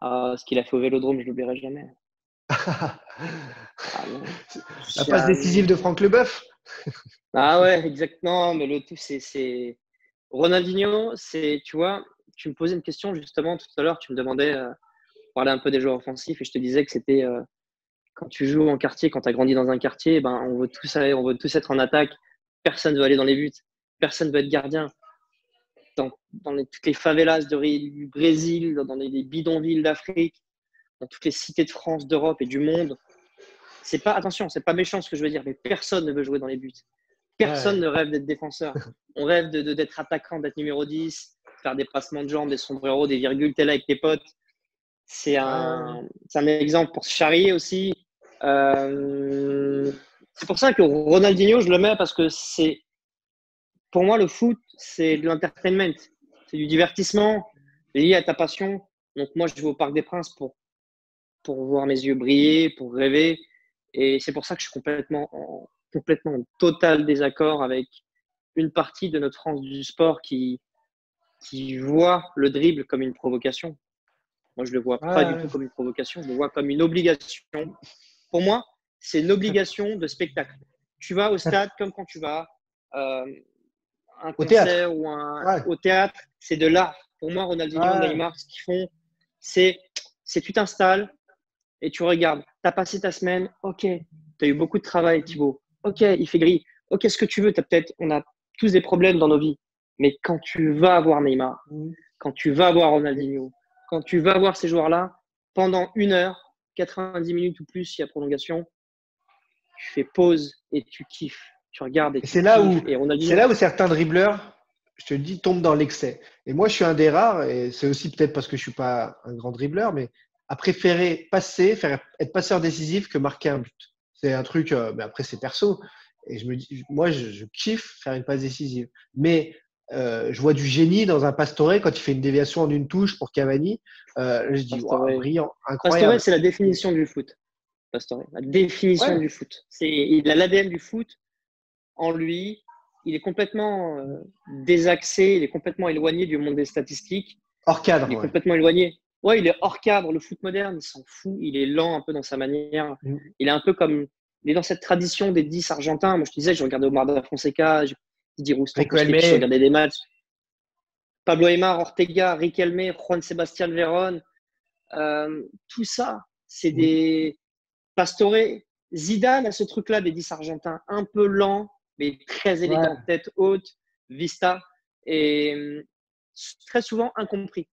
Ah, ce qu'il a fait au Vélodrome, je l'oublierai jamais. Ah non, La passe décisive jamais. de Franck Leboeuf. Ah ouais, exactement. Mais le tout, Ronaldinho, tu vois, tu me posais une question justement tout à l'heure. Tu me demandais, parler un peu des joueurs offensifs et je te disais que c'était quand tu joues en quartier, quand tu as grandi dans un quartier, ben, on veut tous être en attaque. Personne ne veut aller dans les buts. Personne ne veut être gardien. Toutes les favelas du Brésil, dans les bidonvilles d'Afrique, dans toutes les cités de France, d'Europe et du monde, attention, c'est pas méchant ce que je veux dire, mais personne ne veut jouer dans les buts. Personne Ouais. ne rêve d'être défenseur. On rêve d'être attaquant, d'être numéro 10, faire des passements de jambes, des sombreros, des virgules, t'es là avec tes potes. C'est Ouais. un exemple pour se charrier aussi. C'est pour ça que Ronaldinho, je le mets parce que pour moi, le foot, c'est de l'entertainment. C'est du divertissement lié à ta passion. Donc, moi, je vais au Parc des Princes pour voir mes yeux briller, pour rêver. Et c'est pour ça que je suis complètement en total désaccord avec une partie de notre France du sport qui voit le dribble comme une provocation. Moi, je ne le vois pas du Ouais. tout comme une provocation, je le vois comme une obligation. Pour moi, c'est une obligation de spectacle. Tu vas au stade comme quand tu vas à un Au théâtre. concert ou Ouais. au théâtre, c'est de l'art. Pour moi, Ronaldinho, Ouais. Neymar, ce qu'ils font, c'est tu t'installes et tu regardes. Tu as passé ta semaine, ok, Tu as eu beaucoup de travail, Thibaut. Ok, il fait gris. Ok, ce que tu veux, on a tous des problèmes dans nos vies. Mais quand tu vas avoir Neymar, quand tu vas avoir Ronaldinho, quand tu vas voir ces joueurs-là, pendant 1 heure, 90 minutes ou plus, il y a prolongation, tu fais pause et tu kiffes. Tu regardes et Et tu c'est là kiffes. où, Et c'est Ronaldinho, là où certains dribbleurs, je te le dis, tombent dans l'excès. Et moi, je suis un des rares, et c'est aussi peut-être parce que je suis pas un grand dribbleur, mais à préférer passer, être passeur décisif que marquer un but. C'est un truc, mais après, c'est perso. Et je me dis, moi, je kiffe faire une passe décisive. Mais je vois du génie dans un Pastore quand il fait une déviation en une touche pour Cavani. Je dis, waouh, Pastore. brillant, Pastore, incroyable. c'est la définition du foot. Pastore, la définition Ouais, du foot. Il a l'ADN du foot en lui. Il est complètement désaxé, il est complètement éloigné du monde des statistiques. hors Il cadre, est ouais. complètement éloigné. Ouais, il est hors cadre. Le foot moderne, il s'en fout. Il est lent un peu dans sa manière. Mm. Il est un peu comme. Il est dans cette tradition des 10 argentins. Moi, je te disais, je regardais Omar da Fonseca, Didier Roustan, Rico je Elme, regardais des matchs. Pablo Aimar, Ortega, Riquelme, Juan Sebastián Verón. Tout ça, c'est mm. des. Pastore, Zidane a ce truc-là des 10 argentins, un peu lent, mais très Ouais, élégant, tête haute, vista, et très souvent incompris.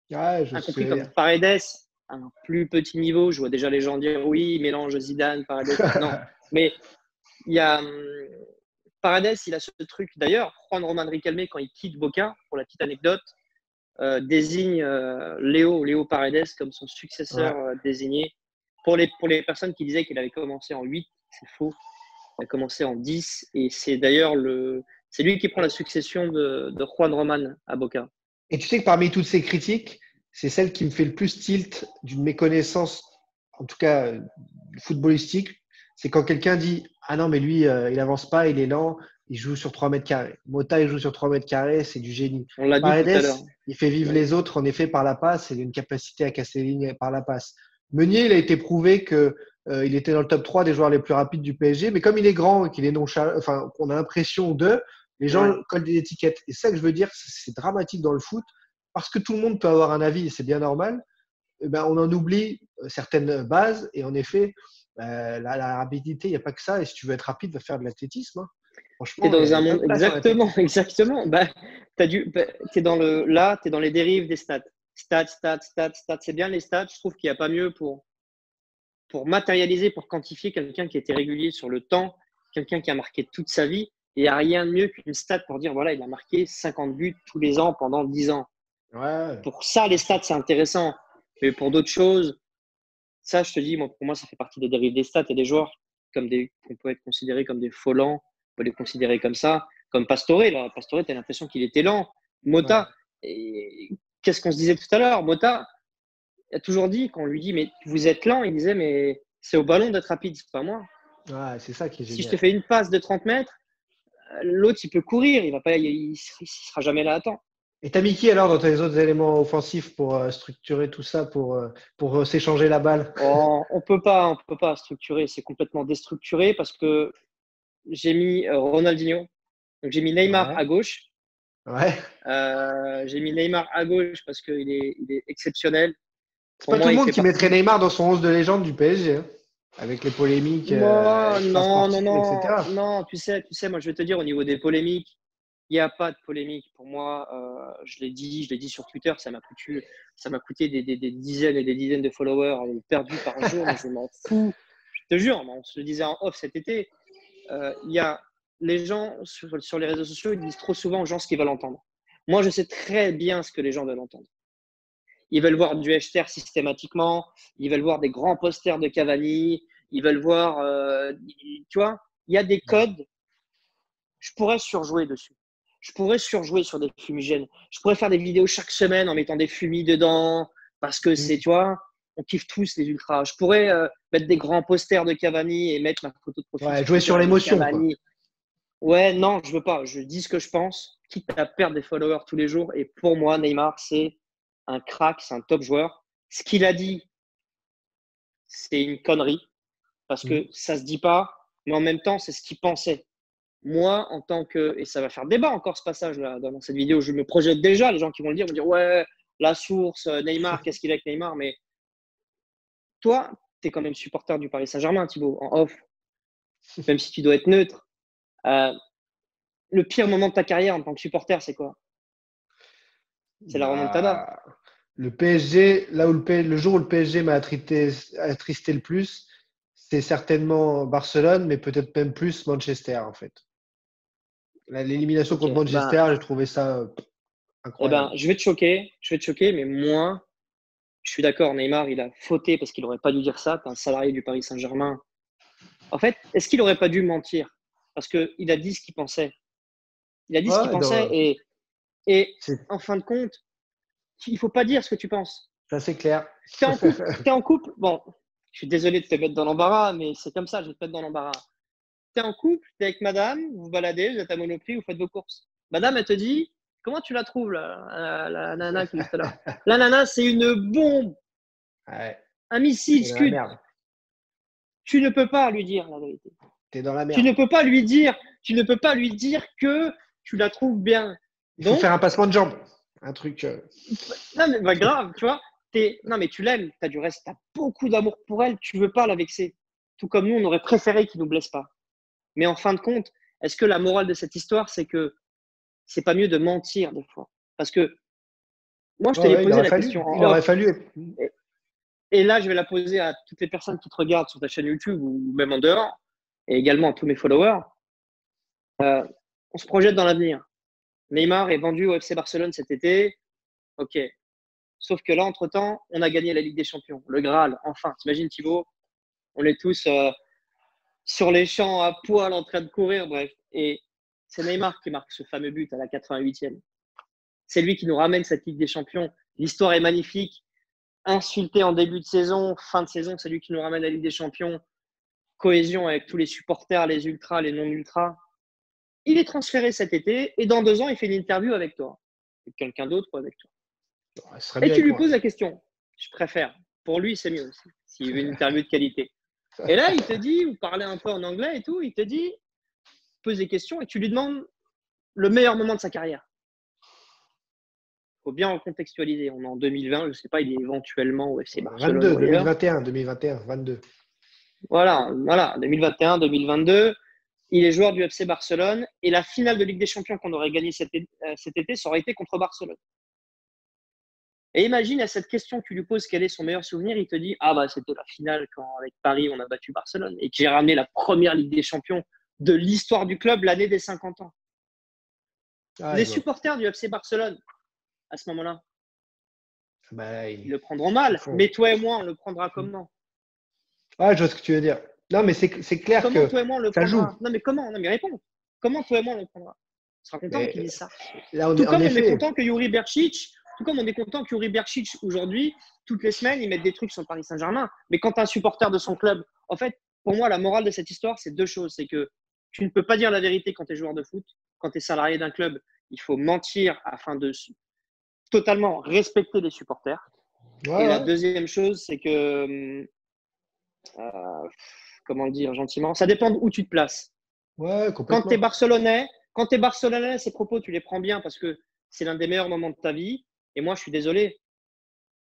ouais, je Incompris sais. comme Paredes, à un plus petit niveau. Je vois déjà les gens dire oui, mélange Zidane, Paredes. Non, mais il y a Paredes, il a ce truc. D'ailleurs, Juan Román Riquelme, quand il quitte Boca, pour la petite anecdote, désigne Léo Paredes comme son Ouais. successeur désigné. Pour les personnes qui disaient qu'il avait commencé en 8, c'est faux. Il a commencé en 10 et c'est d'ailleurs c'est lui qui prend la succession de Juan Román à Boca. Et tu sais que parmi toutes ces critiques, c'est celle qui me fait le plus tilt d'une méconnaissance, en tout cas footballistique. C'est quand quelqu'un dit ah non, mais lui, il avance pas, il est lent, il joue sur 3 mètres carrés. Mota, il joue sur 3 mètres carrés, c'est du génie. On l'a dit tout à Paredes, l'heure. il fait vivre les autres, en effet, par la passe et il a une capacité à casser les lignes par la passe. Meunier, il a été prouvé que il était dans le top 3 des joueurs les plus rapides du PSG, mais comme il est grand et qu'il est nonchalant, enfin, on a l'impression de, les gens Ouais. collent des étiquettes. Et ça que je veux dire, c'est dramatique dans le foot, parce que tout le monde peut avoir un avis, et c'est bien normal. Eh ben, on en oublie certaines bases, et en effet, la rapidité, il n'y a pas que ça. Et si tu veux être rapide, va faire de l'athlétisme, hein. Tu es Franchement, dans il un y a plein monde de place en exactement, athlétisme. exactement. Bah, t'es dans tu es dans les dérives des stats. Stats. C'est bien les stats. Je trouve qu'il n'y a pas mieux pour matérialiser, pour quantifier quelqu'un qui était régulier sur le temps, quelqu'un qui a marqué toute sa vie. Il n'y a rien de mieux qu'une stat pour dire voilà, il a marqué 50 buts tous les ans pendant 10 ans. Ouais. Pour ça, les stats, c'est intéressant. Mais pour d'autres choses, ça, je te dis, pour moi, ça fait partie des dérives des stats. Il y a des joueurs qu'on peut être considérés comme des faux lents, on peut les considérer comme ça, comme Pastore. Là. Pastore, tu as l'impression qu'il était lent. Ouais. Mota, qu'est-ce qu'on se disait tout à l'heure? Mota, il a toujours dit, quand on lui dit, mais vous êtes lent, il disait, mais c'est au ballon d'être rapide, c'est pas moi. Ouais, c'est ça qui est Si je te génial. fais une passe de 30 mètres, l'autre, il peut courir, il sera jamais là à temps. Et t'as mis qui alors dans tes autres éléments offensifs pour structurer tout ça, pour s'échanger la balle? On peut pas structurer, c'est complètement déstructuré parce que j'ai mis Ronaldinho, donc j'ai mis Neymar Ouais. à gauche. Ouais. J'ai mis Neymar à gauche parce il est exceptionnel. C'est Pour pas tout moi, le il monde fait qui mettrait partie. Neymar dans son 11 de légende du PSG, hein, avec les polémiques Moi, extra-sportives, etc. non, moi, je vais te dire, au niveau des polémiques, il n'y a pas de polémique. Pour moi, je l'ai dit sur Twitter, ça m'a coûté des dizaines et des dizaines de followers perdus par jour, mais je m'en fous. Je te jure, on se le disait en off cet été. Il y a les gens sur les réseaux sociaux, ils disent trop souvent aux gens ce qu'ils veulent entendre. Moi, je sais très bien ce que les gens veulent entendre. Ils veulent voir du Hechter systématiquement, ils veulent voir des grands posters de Cavani, ils veulent voir, tu vois, il y a des codes, je pourrais surjouer dessus. Je pourrais surjouer sur des fumigènes. Je pourrais faire des vidéos chaque semaine en mettant des fumis dedans, parce que c'est, tu vois, on kiffe tous les ultras. Je pourrais mettre des grands posters de Cavani et mettre ma photo de profil Ouais, sur jouer Twitter sur avec l'émotion, quoi. Cavani. Ouais, non, je veux pas. Je dis ce que je pense, quitte à perdre des followers tous les jours. Et pour moi, Neymar, c'est un crack, c'est un top joueur. Ce qu'il a dit, c'est une connerie parce que ça se dit pas, mais en même temps, c'est ce qu'il pensait. Moi, en tant que, et ça va faire débat encore ce passage-là dans cette vidéo, je me projette déjà, les gens qui vont le dire vont dire ouais, la source, Neymar, qu'est-ce qu'il a avec Neymar? Mais toi, tu es quand même supporter du Paris Saint-Germain, Thibaut, en off. même si tu dois être neutre. Le pire moment de ta carrière en tant que supporter, c'est quoi? C'est la remontada. Bah, le PSG, là où le jour où le PSG m'a attristé le plus, c'est certainement Barcelone, mais peut-être même plus Manchester, en fait. L'élimination Ok, contre ben, Manchester, j'ai trouvé ça incroyable. je vais te choquer, mais moi, je suis d'accord, Neymar, il a fauté parce qu'il n'aurait pas dû dire ça. Tu es un salarié du Paris Saint-Germain. En fait, est-ce qu'il n'aurait pas dû mentir? Parce qu'il a dit ce qu'il pensait. Il a dit ce qu'il Ouais, pensait et en fin de compte, il ne faut pas dire ce que tu penses. ça c'est clair. Tu es en couple, t'es en couple. Bon, je suis désolé de te mettre dans l'embarras, mais c'est comme ça, je vais te mettre dans l'embarras. Tu es en couple, tu es avec madame, vous vous baladez, vous êtes à Monoprix, vous faites vos courses. Madame, elle te dit, comment tu la trouves, la nana qui est juste là? La nana, c'est une bombe, Ouais, un missile t'es dans la Scud. merde. Tu ne peux pas lui dire la vérité. T'es dans la Tu merde. ne peux pas lui dire, tu ne peux pas lui dire que tu la trouves bien. Il faut Donc, faire un passement de jambe. Un truc. non, mais bah, grave, tu vois. Non, mais tu l'aimes, tu as du reste, tu as beaucoup d'amour pour elle, tu veux pas la vexer. Tout comme nous, on aurait préféré qu'il nous blesse pas. Mais en fin de compte, est-ce que la morale de cette histoire, c'est que c'est pas mieux de mentir des fois? Parce que moi, je Ouais, t'ai ouais, il posé aurait la fallu. question Il en aurait off. fallu. Et, et là, je vais la poser à toutes les personnes qui te regardent sur ta chaîne YouTube ou même en dehors, et également à tous mes followers. On se projette dans l'avenir. Neymar est vendu au FC Barcelone cet été. Ok. Sauf que là, entre-temps, on a gagné la Ligue des Champions. Le Graal, enfin. T'imagines, Thibaut, on est tous sur les champs à poil en train de courir, bref. Et c'est Neymar qui marque ce fameux but à la 88e. C'est lui qui nous ramène cette Ligue des Champions. L'histoire est magnifique. Insulté en début de saison, fin de saison, c'est lui qui nous ramène la Ligue des Champions. Cohésion avec tous les supporters, les ultras, les non-ultras. Il est transféré cet été et dans 2 ans, il fait une interview avec toi. Avec quelqu'un d'autre ou avec toi. Ouais, ce serait Et mieux tu avec lui moi. poses la question. Je préfère. Pour lui, c'est mieux aussi. S'il veut une interview de qualité. Et là, il te dit, vous parlez un peu en anglais et tout, il te dit, pose des questions et tu lui demandes le meilleur moment de sa carrière. Il faut bien recontextualiser. On est en 2020, je ne sais pas, il est éventuellement au FC Barcelone 22, ou ailleurs. 2021, 2021, 22. Voilà, 2021, 2022. Il est joueur du FC Barcelone et la finale de Ligue des Champions qu'on aurait gagnée cet été, ça aurait été contre Barcelone. Et imagine à cette question que tu lui poses quel est son meilleur souvenir, il te dit ah bah c'était la finale quand avec Paris on a battu Barcelone et que j'ai ramené la première Ligue des Champions de l'histoire du club l'année des 50 ans. Ah, Les je vois. supporters du FC Barcelone à ce moment-là, Bah, ils le prendront mal, font. mais toi et moi on le prendra comment? Ah, je vois ce que tu veux dire. Non, mais c'est clair Comment que toi et moi on le ça joue. prendra? Non mais comment? Non mais réponds. Comment toi et moi on le prendra? On sera content Mais qu'ils disent ça. là, Tout en comme on est effet, content que Yuri Berchic, tout comme on est content que Yuri Berchic aujourd'hui, toutes les semaines, ils mettent des trucs sur le Paris Saint-Germain. Mais quand tu es un supporter de son club, en fait, pour moi, la morale de cette histoire, c'est 2 choses. C'est que tu ne peux pas dire la vérité quand tu es joueur de foot. Quand tu es salarié d'un club, il faut mentir afin de totalement respecter les supporters. ouais, Et la ouais, deuxième chose, c'est que, euh, comment le dire gentiment, ça dépend où tu te places. ouais, Quand tu es complètement. Barcelonais, ces propos, tu les prends bien parce que c'est l'un des meilleurs moments de ta vie. Et moi, je suis désolé.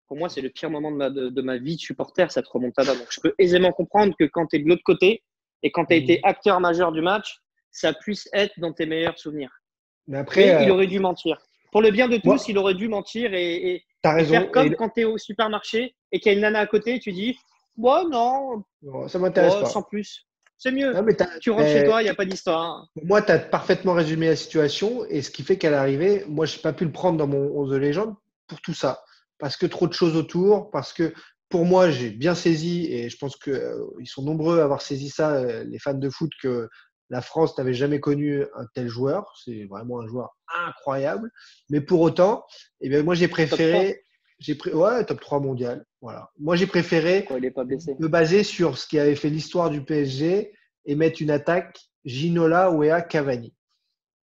Pour moi, c'est le pire moment de ma vie de supporter, cette remontada. Donc, je peux aisément comprendre que quand tu es de l'autre côté et quand tu as été Mhm. acteur majeur du match, ça puisse être dans tes meilleurs souvenirs. Mais après, Mais il aurait dû mentir. Pour le bien de tous, moi, il aurait dû mentir t'as et faire raison. comme quand tu es au supermarché et qu'il y a une nana à côté et tu dis ouais, non, Non, ça m'intéresse ouais, pas. sans plus. C'est mieux. Non, mais Tu rentres chez toi, il n'y a pas d'histoire. pour moi, tu as parfaitement résumé la situation. Et ce qui fait qu'à l'arrivée, moi, je n'ai pas pu le prendre dans mon 11 de légende pour tout ça. Parce que trop de choses autour. Parce que pour moi, j'ai bien saisi, et je pense qu'ils sont nombreux à avoir saisi ça, les fans de foot, que la France n'avait jamais connu un tel joueur. C'est vraiment un joueur incroyable. Mais pour autant, eh bien, moi, j'ai Top 3. préféré. Ouais, top 3 mondial. Voilà. Moi, j'ai préféré Pourquoi il n'est pas blessé? me baser sur ce qui avait fait l'histoire du PSG et mettre une attaque Ginola, Wea, Cavani.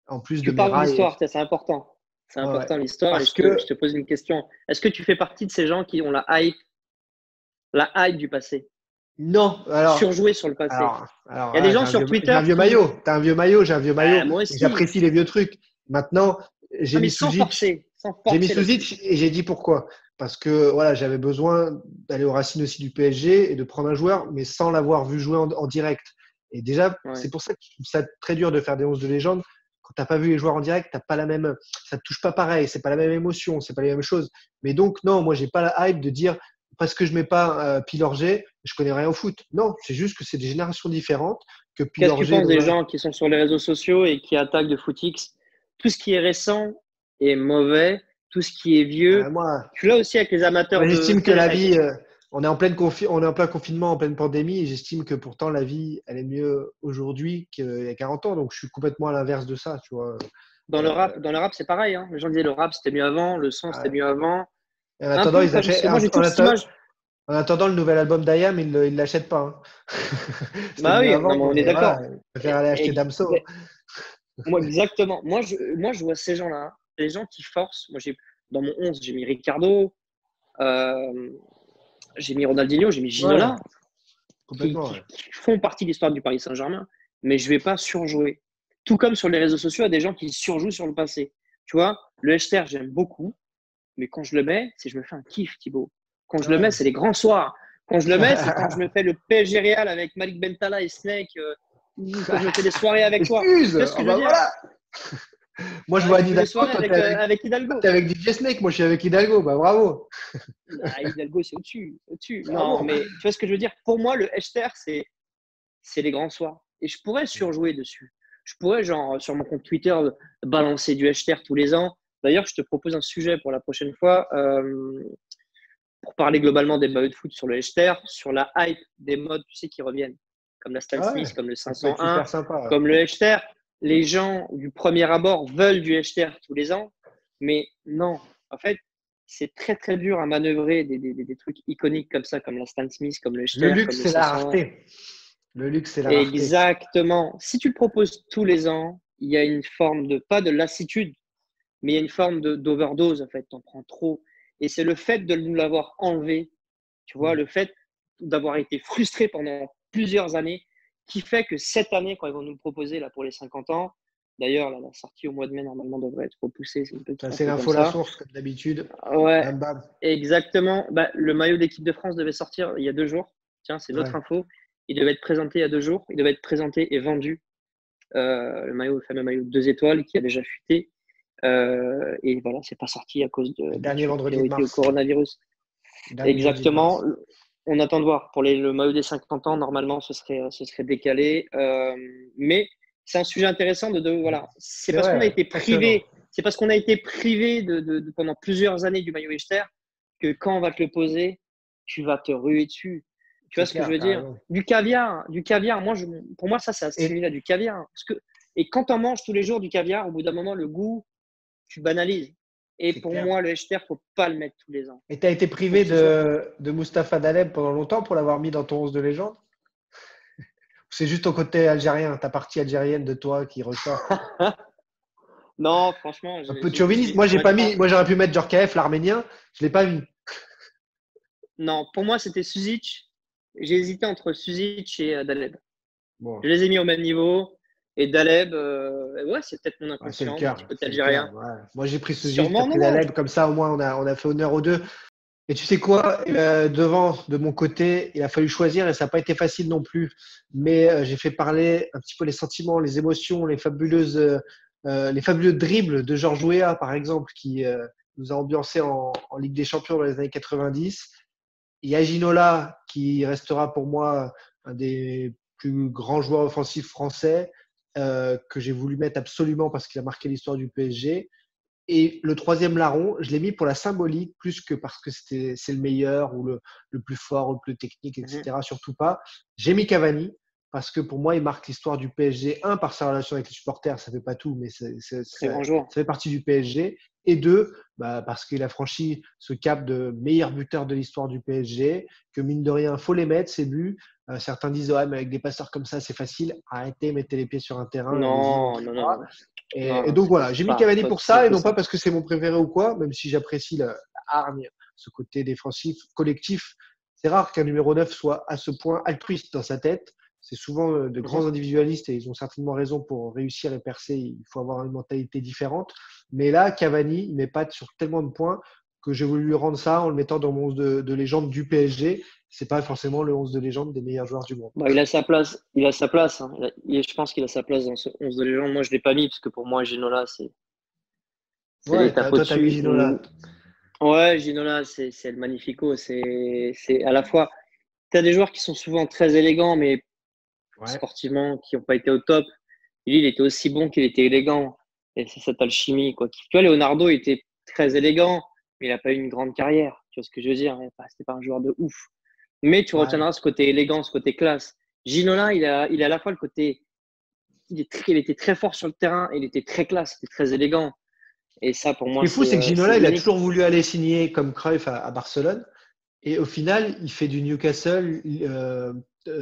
En plus de Tu mes parles rails. d'histoire, c'est important. C'est Ouais, ouais. important l'histoire et Parce que, je te pose une question. Est-ce que tu fais partie de ces gens qui ont la hype du passé, non, surjoué sur le passé? Il y a des j'ai gens sur j'ai Twitter un vieux qui, maillot. T'as un vieux maillot, j'ai un vieux maillot. moi Et aussi, j'apprécie les vieux trucs. Maintenant, j'ai non mais mis Suzic. sans J'ai mis forcer là-dessus. Suzic et j'ai dit pourquoi. Parce que voilà, j'avais besoin d'aller aux racines aussi du PSG et de prendre un joueur, mais sans l'avoir vu jouer en direct. Et déjà, Ouais. c'est pour ça que je trouve ça très dur de faire des 11 de légende. Quand tu n'as pas vu les joueurs en direct, t'as pas la même, ça te touche pas pareil, c'est pas la même émotion, c'est pas les mêmes choses. Mais donc, non, moi, j'ai pas la hype de dire parce que je mets pas Pilorget, je connais rien au foot. Non, c'est juste que c'est des générations différentes, que Qu'est-ce que tu Pilorget, penses des gens qui sont sur les réseaux sociaux et qui attaquent de footix? Tout ce qui est récent est mauvais, tout ce qui est vieux. moi, Je suis là aussi avec les amateurs de. j'estime Tu que sais, la vie, on est en plein confinement, en pleine pandémie, et j'estime que pourtant la vie, elle est mieux aujourd'hui qu'il y a 40 ans. Donc, je suis complètement à l'inverse de ça, tu vois. dans le rap, c'est pareil. Hein. Les gens disaient le rap c'était mieux avant, le son c'était Ouais. mieux avant. Et en Un attendant, peu comme parce que moi j'ai toujours cette image. en attendant, le nouvel album d'Ayam, il ne l'achète pas. Hein. C'était Bah mieux oui, non, avant, mais on est mais voilà, d'accord. il préfère aller acheter Damso. Moi, exactement. Moi, je vois ces gens-là, les gens qui forcent. Moi, dans mon 11, j'ai mis Ricardo, euh, j'ai mis Ronaldinho, j'ai mis Ouais, Ginola, qui, complètement. qui- Ouais. qui font partie de l'histoire du Paris Saint-Germain, mais je ne vais pas surjouer. Tout comme sur les réseaux sociaux, il y a des gens qui surjouent sur le passé. Tu vois, le hashtag, j'aime beaucoup, mais quand je le mets, c'est je me fais un kiff, Thibaut. Quand je le mets, Ouais. c'est les grands soirs. Quand je le mets, c'est quand je me fais le PSG Real avec Malik Bentala et Snake, ou quand je me fais des soirées avec toi. Excuse! Tu vois ce que Oh je veux bah dire? voilà! Moi, je Ouais, vois je Anne me fais des Hidalgo, soirées avec, avec Hidalgo. t'es avec DJ Snake, moi, je suis avec Hidalgo. Bah bravo! Ah, Hidalgo, c'est au-dessus, au-dessus. Non, Bravo! mais tu vois ce que je veux dire? Pour moi, le hashtag, c'est les grands soirs. Et je pourrais surjouer dessus. Je pourrais, genre, sur mon compte Twitter, balancer du hashtag tous les ans. D'ailleurs, je te propose un sujet pour la prochaine fois, pour parler globalement des maillots de foot sur le hashtag, sur la hype des modes, tu sais, qui reviennent, comme la Stan Ouais, Smith, comme le ça peut être 501, super sympa. comme le hashtag. Les gens du premier abord veulent du hashtag tous les ans, mais non. En fait, c'est très très dur à manœuvrer des trucs iconiques comme ça, comme la Stan Smith, comme le Le hashtag, luxe, comme le c'est la 501. rareté. Le luxe, c'est la rareté. Exactement. Si tu le proposes tous les ans, il y a une forme de, pas de lassitude, mais il y a une forme d'overdose, en fait. Tu en prends trop. Et c'est le fait de nous l'avoir enlevé, tu vois, Mm. le fait d'avoir été frustré pendant plusieurs années, qui fait que cette année, quand ils vont nous le proposer là, pour les 50 ans, d'ailleurs, la sortie au mois de mai, normalement, devrait être repoussée, c'est Ça, un c'est truc comme l'info, la ça. source, comme d'habitude. Ouais, Bam, bam. exactement. Bah, le maillot d'équipe de France devait sortir il y a 2 jours. Tiens, c'est l'autre Ouais. info. Il devait être présenté il y a 2 jours. Il devait être présenté et vendu. Le fameux maillot de 2 étoiles qui a déjà fuité. Et voilà, c'est pas sorti à cause Le de dernier suite vendredi de priorité au mars. coronavirus. Le dernier vendredi de Exactement. mars. On attend de voir. Pour le maillot des 50 ans, normalement, ce serait décalé. Mais c'est un sujet intéressant voilà. C'est C'est parce qu'on a vrai, été passionnant. privé. C'est parce qu'on a été privé pendant plusieurs années du maillot Echter que quand on va te le poser, tu vas te ruer dessus. Tu vois C'est ce que je clair, veux t'as dire? raison. Du caviar, du caviar. Pour moi, ça assimilé Et à du caviar. Et quand on mange tous les jours du caviar, au bout d'un moment, le goût, tu banalises. Et c'est pour clair. moi, le Echter, faut pas le mettre tous les ans. Et t'as été Faut privé que ce soit. de Mustapha Daleb pendant longtemps pour l'avoir mis dans ton 11 de légende? Ou c'est juste ton côté algérien, ta partie algérienne de toi qui ressort? Non, franchement, Un peu chauviniste. Moi, j'ai pas honnêtement, mis. Moi, j'aurais pu mettre Djorkaeff, l'Arménien. Je l'ai pas mis. non, pour moi, c'était Suzic. J'ai hésité entre Suzic et Daleb. Bon, Je les ai mis au même niveau. Et Daleb, ouais, c'est peut-être mon ouais, c'est le inconscient, mon petit cœur. côté C'est le cœur. algérien. Ouais. Moi, j'ai pris Suzic, t'as Sûrement, pris non, non. Daleb. Comme ça, au moins, on a fait honneur aux deux. Et tu sais quoi, devant, de mon côté, il a fallu choisir et ça n'a pas été facile non plus. Mais j'ai fait parler un petit peu les sentiments, les émotions, les fabuleux dribbles de Georges Weah, par exemple, qui nous a ambiancé en Ligue des Champions dans les années 90. Il y a Ginola, qui restera pour moi un des plus grands joueurs offensifs français, que j'ai voulu mettre absolument parce qu'il a marqué l'histoire du PSG. Et le troisième larron, je l'ai mis pour la symbolique plus que parce que c'est le meilleur ou le plus fort ou le plus technique, Mhm. etc. Surtout pas. J'ai mis Cavani parce que pour moi, il marque l'histoire du PSG. Un, par sa relation avec les supporters, ça fait pas tout, mais Très ça grand joueur. fait partie du PSG. Et deux, bah, parce qu'il a franchi ce cap de meilleur buteur de l'histoire du PSG, que mine de rien, faut les mettre, ces buts. Certains disent, ouais, mais avec des passeurs comme ça, c'est facile. Arrêtez, mettez les pieds sur un terrain, allez-y, Non, non, non, montrez-moi. non. Non, Et non, donc voilà, j'ai mis Cavani pas pour aussi ça simple et que non pas ça. parce que c'est mon préféré ou quoi, même si j'apprécie la hargne, ce côté défensif, collectif. C'est rare qu'un numéro 9 soit à ce point altruiste dans sa tête. C'est souvent de Mhm. grands individualistes et ils ont certainement raison pour réussir et percer. Il faut avoir une mentalité différente. Mais là, Cavani, il m'épate sur tellement de points que j'ai voulu lui rendre ça en le mettant dans mon 11 de légende du PSG. c'est pas forcément le 11 de légende des meilleurs joueurs du monde. Bah, il a sa place. Il a sa place. Hein. Je pense qu'il a sa place dans ce 11 de légende. Moi, je ne l'ai pas mis parce que pour moi, Ginola, c'est Ouais, l'étape toi, t'as mis au-dessus. Ginola. Ouais, Ginola, c'est le magnifico. C'est à la fois. Tu as des joueurs qui sont souvent très élégants, mais Ouais, sportivement, qui n'ont pas été au top. Et lui, il était aussi bon qu'il était élégant. Et c'est cette alchimie, quoi. Tu vois, Leonardo était très élégant, mais il n'a pas eu une grande carrière. Tu vois ce que je veux dire? C'était pas un joueur de ouf. Mais tu ouais. retiendras ce côté élégant, ce côté classe. Ginola, il a à la fois le côté. Il était très fort sur le terrain, il était très classe, il était très élégant. Et ça, pour Ce qui moi, est fou, c'est que c'est Ginola, il a unique. toujours voulu aller signer comme Cruyff à Barcelone. Et au final, il fait du Newcastle,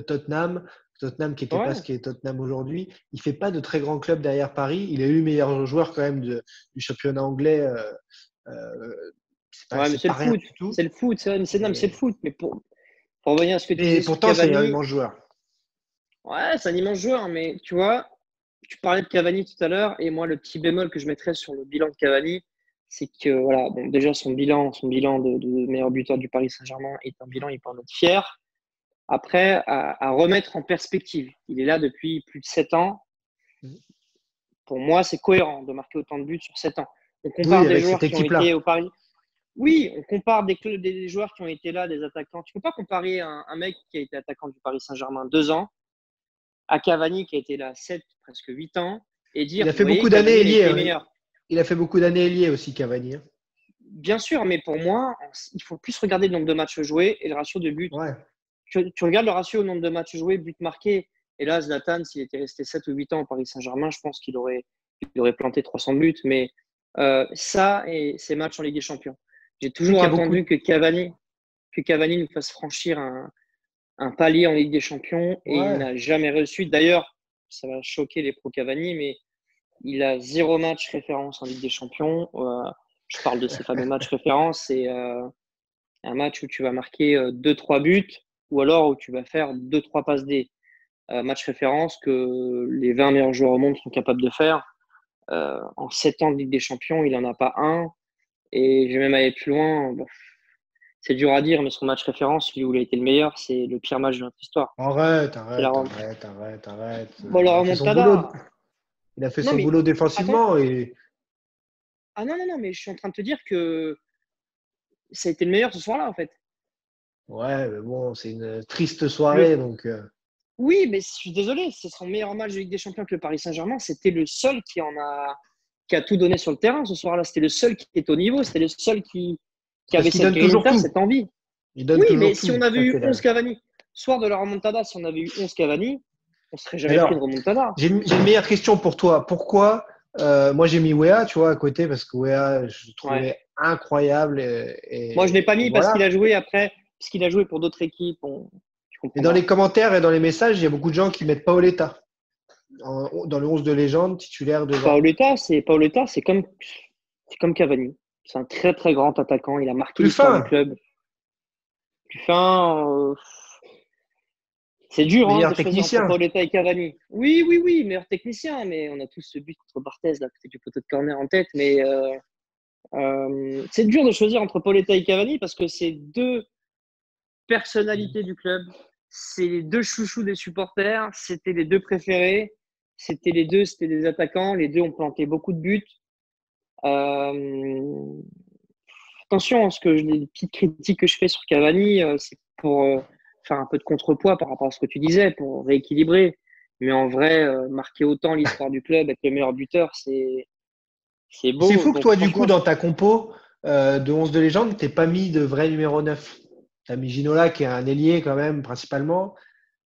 Tottenham, Tottenham qui n'était pas ce Ouais, qui est Tottenham aujourd'hui. Il fait pas de très grands clubs derrière Paris. Il est élu meilleur joueur quand même du championnat anglais. ouais, mais C'est c'est pas le rien foot. du tout. C'est le foot. Non, mais c'est le Mais, foot. Mais pour revenir à ce que tu mais disais sur pourtant, c'est un Cavani, immense joueur. ouais, c'est un immense joueur. Mais tu vois, tu parlais de Cavani tout à l'heure. Et moi, le petit bémol que je mettrais sur le bilan de Cavani, c'est que, voilà, bon, déjà, son bilan de meilleur buteur du Paris Saint-Germain est un bilan, il peut en être fier. Après, à remettre en perspective, il est là depuis plus de 7 ans. Pour moi, c'est cohérent de marquer autant de buts sur 7 ans. On Oui, compare des avec cette joueurs qui ont été équipe-là. au Paris. Oui, on compare des joueurs qui ont été là, des attaquants. Tu ne peux pas comparer un mec qui a été attaquant du Paris Saint-Germain 2 ans à Cavani qui a été là 7, presque 8 ans et Il dire, a vous fait voyez, beaucoup d'années Cavani, il a ailier. été Hein. meilleur. Il a fait beaucoup d'années ailier aussi, Cavani. Hein. Bien sûr, mais pour moi, il faut plus regarder le nombre de matchs joués et le ratio de buts. Ouais. Tu regardes le ratio au nombre de matchs joués, buts marqués. Et là, Zlatan, s'il était resté 7 ou 8 ans au Paris Saint-Germain, je pense il aurait planté 300 buts. Mais ça et ses matchs en Ligue des Champions. J'ai C'est vrai toujours qu'il y a beaucoup. attendu que Cavani nous fasse franchir un palier en Ligue des Champions et il Ouais. n'a jamais reçu. D'ailleurs, ça va choquer les pro Cavani, mais il a 0 match référence en Ligue des Champions. Je parle de ces fameux matchs références. C'est un match où tu vas marquer 2-3 buts ou alors où tu vas faire 2-3 passes D. Match référence que les 20 meilleurs joueurs au monde sont capables de faire. En 7 ans de Ligue des Champions, il n'en a pas un. Et je vais même aller plus loin. Bon, c'est dur à dire, mais son match référence, celui où il a été le meilleur, c'est le pire match de notre histoire. Arrête, C'est la, arrête, arrête, arrête, arrête. bon, la Il a fait son boulot. remontada. Il a fait Non, son mais boulot attends. défensivement et Ah non, non, non, mais je suis en train de te dire que ça a été le meilleur ce soir-là, en fait. ouais, mais bon, c'est une triste Le, soirée donc. Oui, mais je suis désolé, c'est son meilleur match de Ligue des Champions avec le Paris Saint-Germain. C'était le seul qui a tout donné sur le terrain ce soir-là. C'était le seul qui était au niveau. C'était le seul qui Parce avait qu'il cette donne toujours grinta, tout. cette envie. Il donne Oui, mais toujours si on tout. avait Ça, eu c'est 11 là. Cavani, soir de la remontada, si on avait eu 11 Cavani, on ne serait jamais pris une Alors, remontada. j'ai une meilleure question pour toi. Pourquoi moi j'ai mis Wea, tu vois, à côté parce que Wea, je le Ouais. trouvais incroyable Moi, je ne l'ai pas et mis parce qu'il voilà. a joué après, parce qu'il a joué pour d'autres équipes. Tu Et dans les comprendras. commentaires et dans les messages, il y a beaucoup de gens qui mettent Paoletta dans le 11 de légende titulaire devant. Paoletta, c'est comme Cavani. C'est un très, très grand attaquant. Il a marqué Plus l'histoire du fin, club. Plus fin, c'est dur hein, meilleur de choisir entre technicien. Paoletta et Cavani. Oui, oui, oui, meilleur technicien, mais on a tous ce but contre Barthez, là, côté du poteau de corner en tête. Mais c'est dur de choisir entre Paoletta et Cavani parce que c'est deux personnalités du club. C'est les deux chouchous des supporters. C'était les deux préférés. C'était des attaquants. Les deux ont planté beaucoup de buts. Euh, Attention, les petites critiques que je fais sur Cavani, c'est pour faire un peu de contrepoids par rapport à ce que tu disais, pour rééquilibrer. Mais en vrai, marquer autant l'histoire du club, être le meilleur buteur, c'est C'est beau. fou que Donc toi, du coup, franchement, dans ta compo de 11 de légende, tu pas mis de vrai numéro 9. Tu as mis Ginola, qui est un ailier quand même, principalement.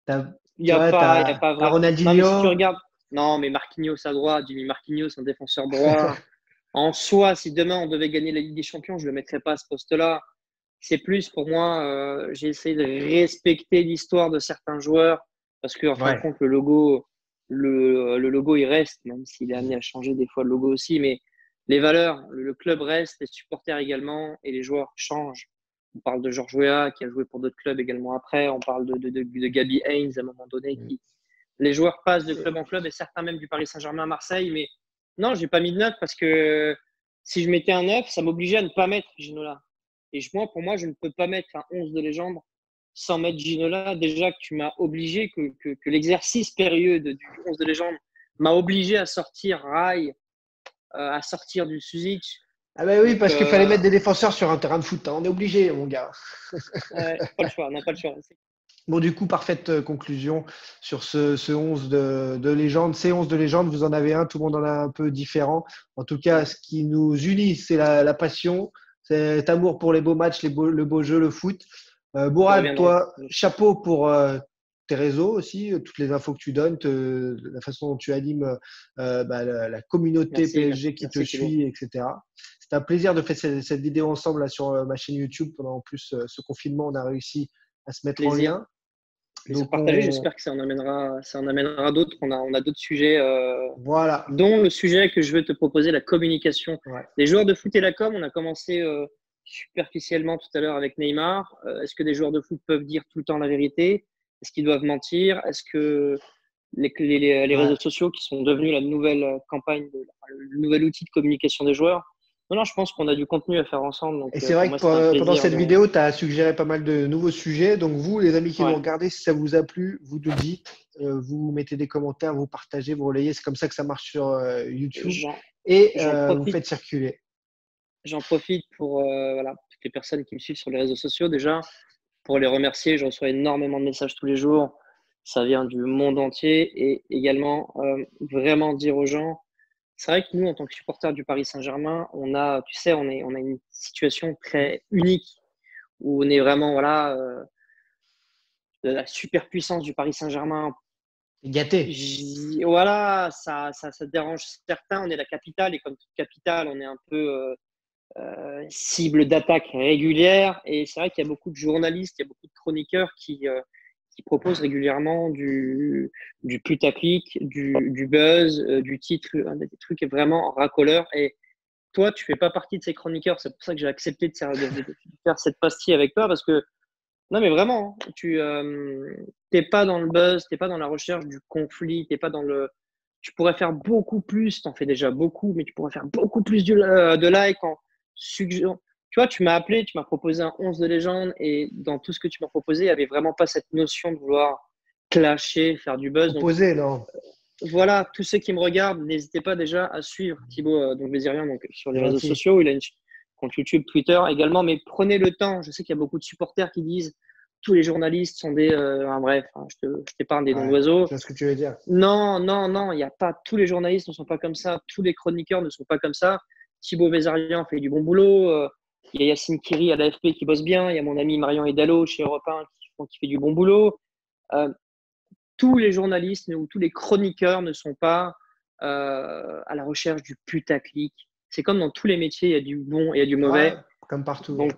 il n'y Tu a vois, tu pas, il y a as, pas vrai. Non, mais si tu Ronaldinho. regardes, non, mais Marquinhos à droite, Jimmy Marquinhos, un défenseur droit. En soi, si demain on devait gagner la Ligue des Champions, je ne le mettrais pas à ce poste-là. C'est plus pour moi, j'ai essayé de respecter l'histoire de certains joueurs parce qu'en fin de Ouais. compte, le logo, il reste, même s'il est amené à changer des fois le logo aussi. Mais les valeurs, le club reste, les supporters également et les joueurs changent. On parle de Georges Weah qui a joué pour d'autres clubs également après. On parle de Gabi Haynes à un moment donné. Les joueurs passent de club en club et certains même du Paris Saint-Germain à Marseille. Mais non, j'ai pas mis de 9 parce que si je mettais un 9, ça m'obligeait à ne pas mettre Ginola. Et moi, pour moi, je ne peux pas mettre un 11 de légende sans mettre Ginola, déjà que tu m'as obligé, que l'exercice périlleux du 11 de légende m'a obligé à sortir Rai, à sortir du Suzic. Ah bah oui, Donc, parce qu'il fallait mettre des défenseurs sur un terrain de foot, hein. On est obligé, mon gars. pas le choix, on n'a pas le choix. Bon, du coup, parfaite conclusion sur ce 11 de légende. Ces 11 de légende, vous en avez un, tout le monde en a un peu différent. En tout cas, ce qui nous unit, c'est la passion, c'est cet amour pour les beaux matchs, le beau jeu, le foot. Mourad, toi, chapeau pour tes réseaux aussi, toutes les infos que tu donnes, la façon dont tu animes la communauté PSG qui te suit, etc. C'est un plaisir de faire cette vidéo ensemble là, sur ma chaîne YouTube. Pendant en plus ce confinement, on a réussi à se mettre en lien. Donc, partager, j'espère que ça en amènera d'autres. On a d'autres sujets, voilà. dont le sujet que je veux te proposer, la communication. Ouais. Les joueurs de foot et la com, on a commencé superficiellement tout à l'heure avec Neymar. Est-ce que des joueurs de foot peuvent dire tout le temps la vérité? Est-ce qu'ils doivent mentir? Est-ce que les réseaux sociaux qui sont devenus la nouvelle campagne, le nouvel outil de communication des joueurs? Non, je pense qu'on a du contenu à faire ensemble. Donc, et c'est vrai que pendant cette vidéo, tu as suggéré pas mal de nouveaux sujets. Donc, vous, les amis qui nous regardez, si ça vous a plu, vous nous dites, vous mettez des commentaires, vous partagez, vous relayez. C'est comme ça que ça marche sur YouTube. Vous faites circuler. J'en profite pour toutes les personnes qui me suivent sur les réseaux sociaux déjà, pour les remercier. Je reçois énormément de messages tous les jours. Ça vient du monde entier. Et également, vraiment dire aux gens, c'est vrai que nous, en tant que supporters du Paris Saint-Germain, on a une situation très unique où on est vraiment de la superpuissance du Paris Saint-Germain. Gâté. Voilà, ça dérange certains. On est la capitale et comme toute capitale, on est un peu cible d'attaque régulière. Et c'est vrai qu'il y a beaucoup de journalistes, il y a beaucoup de chroniqueurs qui proposent régulièrement du putaclic, du buzz, du titre, des trucs vraiment racoleurs. Et toi, tu fais pas partie de ces chroniqueurs. C'est pour ça que j'ai accepté de faire cette pastille avec toi parce que, non, mais vraiment, tu t'es pas dans le buzz, t'es pas dans la recherche du conflit, t'es pas dans le. Tu pourrais faire beaucoup plus, t'en fais déjà beaucoup, mais tu pourrais faire beaucoup plus de likes en suggérant. Tu vois, tu m'as appelé, tu m'as proposé un 11 de légende et dans tout ce que tu m'as proposé, il n'y avait vraiment pas cette notion de vouloir clasher, faire du buzz. Proposer, non. Voilà, tous ceux qui me regardent, n'hésitez pas déjà à suivre Thibaut Bézirien sur les réseaux sociaux. Il a une compte YouTube, Twitter également, mais prenez le temps. Je sais qu'il y a beaucoup de supporters qui disent tous les journalistes sont des. Bref, je t'épargne des noms d'oiseaux. C'est ce que tu veux dire. Non, il n'y a pas. Tous les journalistes ne sont pas comme ça. Tous les chroniqueurs ne sont pas comme ça. Thibaut Bézirien fait du bon boulot. Il y a Yacine Kiri à l'AFP qui bosse bien. Il y a mon ami Marion Hidalgo chez Europe 1 qui fait du bon boulot. Tous les journalistes ou tous les chroniqueurs ne sont pas à la recherche du putaclic. C'est comme dans tous les métiers, il y a du bon et il y a du mauvais. Ouais, comme partout. Donc,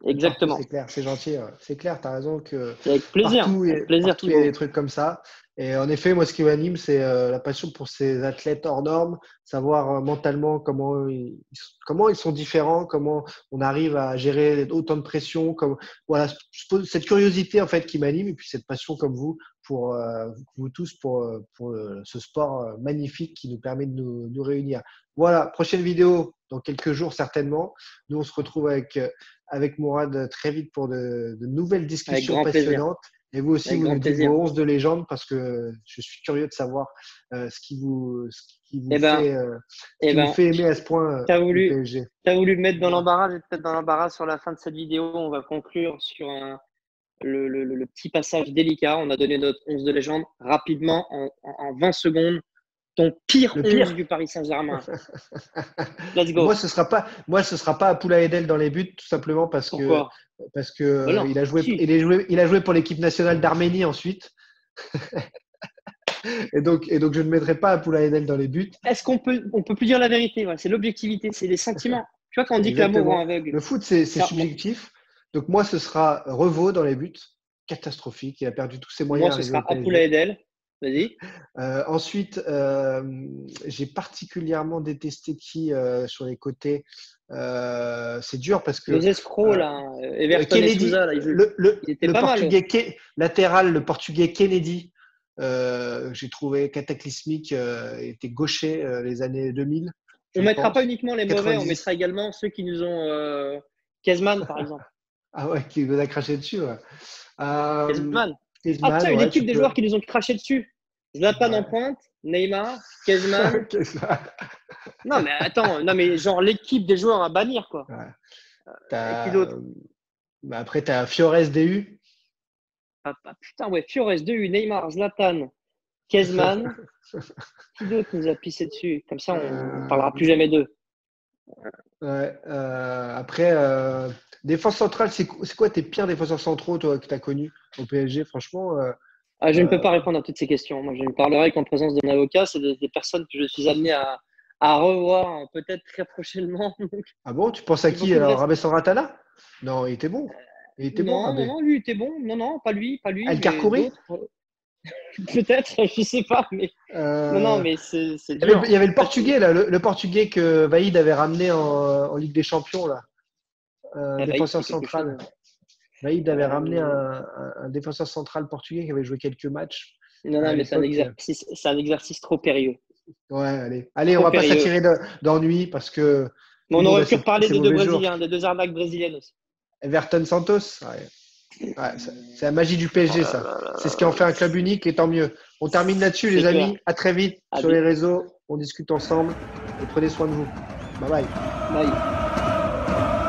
exactement. C'est clair, c'est gentil. C'est clair, tu as raison que avec plaisir, partout, il y a des trucs comme ça. Et en effet, moi, ce qui m'anime, c'est la passion pour ces athlètes hors normes, savoir mentalement comment ils sont différents, comment on arrive à gérer autant de pression. Voilà, cette curiosité en fait qui m'anime et puis cette passion comme vous pour vous tous pour ce sport magnifique qui nous permet de nous réunir. Voilà, prochaine vidéo dans quelques jours certainement. Nous, on se retrouve avec Mourad très vite pour de nouvelles discussions passionnantes. Et vous aussi, vous nous dites vos 11 de légende parce que je suis curieux de savoir ce qui vous fait aimer à ce point le PSG. Tu as voulu me mettre dans l'embarras, je vais te mettre dans l'embarras sur la fin de cette vidéo. On va conclure sur le petit passage délicat. On a donné notre 11 de légende rapidement en 20 secondes. Ton pire 11 du Paris Saint-Germain. Let's go. Moi, ce sera pas Apoula Edel dans les buts, tout simplement parce que il a joué pour l'équipe nationale d'Arménie ensuite. et donc, je ne mettrai pas Apoula Edel dans les buts. Est-ce qu'on peut plus dire la vérité? C'est l'objectivité, c'est les sentiments. Tu vois, quand on dit que l'amour rend aveugle. Le foot, c'est subjectif. Donc, moi, ce sera Revaux dans les buts. Catastrophique. Il a perdu tous ses moyens. Moi, ce sera Apoula Edel. Vas-y. Ensuite, j'ai particulièrement détesté sur les côtés. C'est dur parce que les escrocs là, Everton Kennedy, et Souza, là, il était pas portugais latéral, le portugais Kennedy, j'ai trouvé cataclysmique, était gaucher les années 2000. On mettra pas uniquement les mauvais, on mettra également ceux qui nous ont Kezman par exemple. Ah ouais, qui nous a craché dessus. Ouais. Griezmann. Ah Griezmann, tiens, une ouais, équipe tu des peux. joueurs qui nous ont craché dessus. Zlatan en Ouais. pointe, Neymar, Griezmann. Qu'est-ce que- Non mais attends, non mais genre l'équipe des joueurs à bannir quoi. Ouais. Et qui T'as- d'autre? bah, après, tu as Fiores DU. Ah, putain ouais, Fiores, 2U, Neymar, Zlatan, Griezmann. Qui d'autre nous a pissé dessus? Comme ça, on Euh, parlera plus jamais d'eux. ouais, après, défense centrale, c'est quoi tes pires défenseurs centraux, toi, que tu as connus au PSG? Franchement, Ah, je ne peux euh, pas répondre à toutes ces questions. Moi, je ne parlerai qu'en présence d'un avocat. C'est des personnes que je suis amené à revoir peut-être très prochainement. Donc, ah bon, tu penses à j'ai qui beaucoup de alors? respect. Rabé Ratala? Non, il était bon. Il était bon, Non, non, Rabé. non, lui était bon. Non, non, pas lui, El mais Karkouri? d'autres. Peut-être, je sais pas. Mais non, non, Euh, mais c'est il y avait, dur. il y avait le Ça, Portugais, là, le Portugais que Vaïd avait ramené en Ligue des Champions, là. bah, il Défenseur c'est quelque chose. central. Vaïd avait ramené Euh, un défenseur central portugais qui avait joué quelques matchs non, à non, mais l'époque. c'est un exercice trop périlleux. Ouais, allez. Allez, on Trop va pas périlleux. s'attirer d'ennui parce que Mais tout le on monde aurait a pu reparler ses des deux mauvais jours. Brésiliens, des deux arnaques brésiliennes aussi. Everton Santos, ouais. Ouais, c'est la magie du Oh PSG, là ça. là C'est ce qui en là fait là. un club unique et tant mieux. On termine là-dessus, C'est les clair. amis. À très vite sur les Allez, réseaux. On discute ensemble et prenez soin de vous. Bye bye. bye.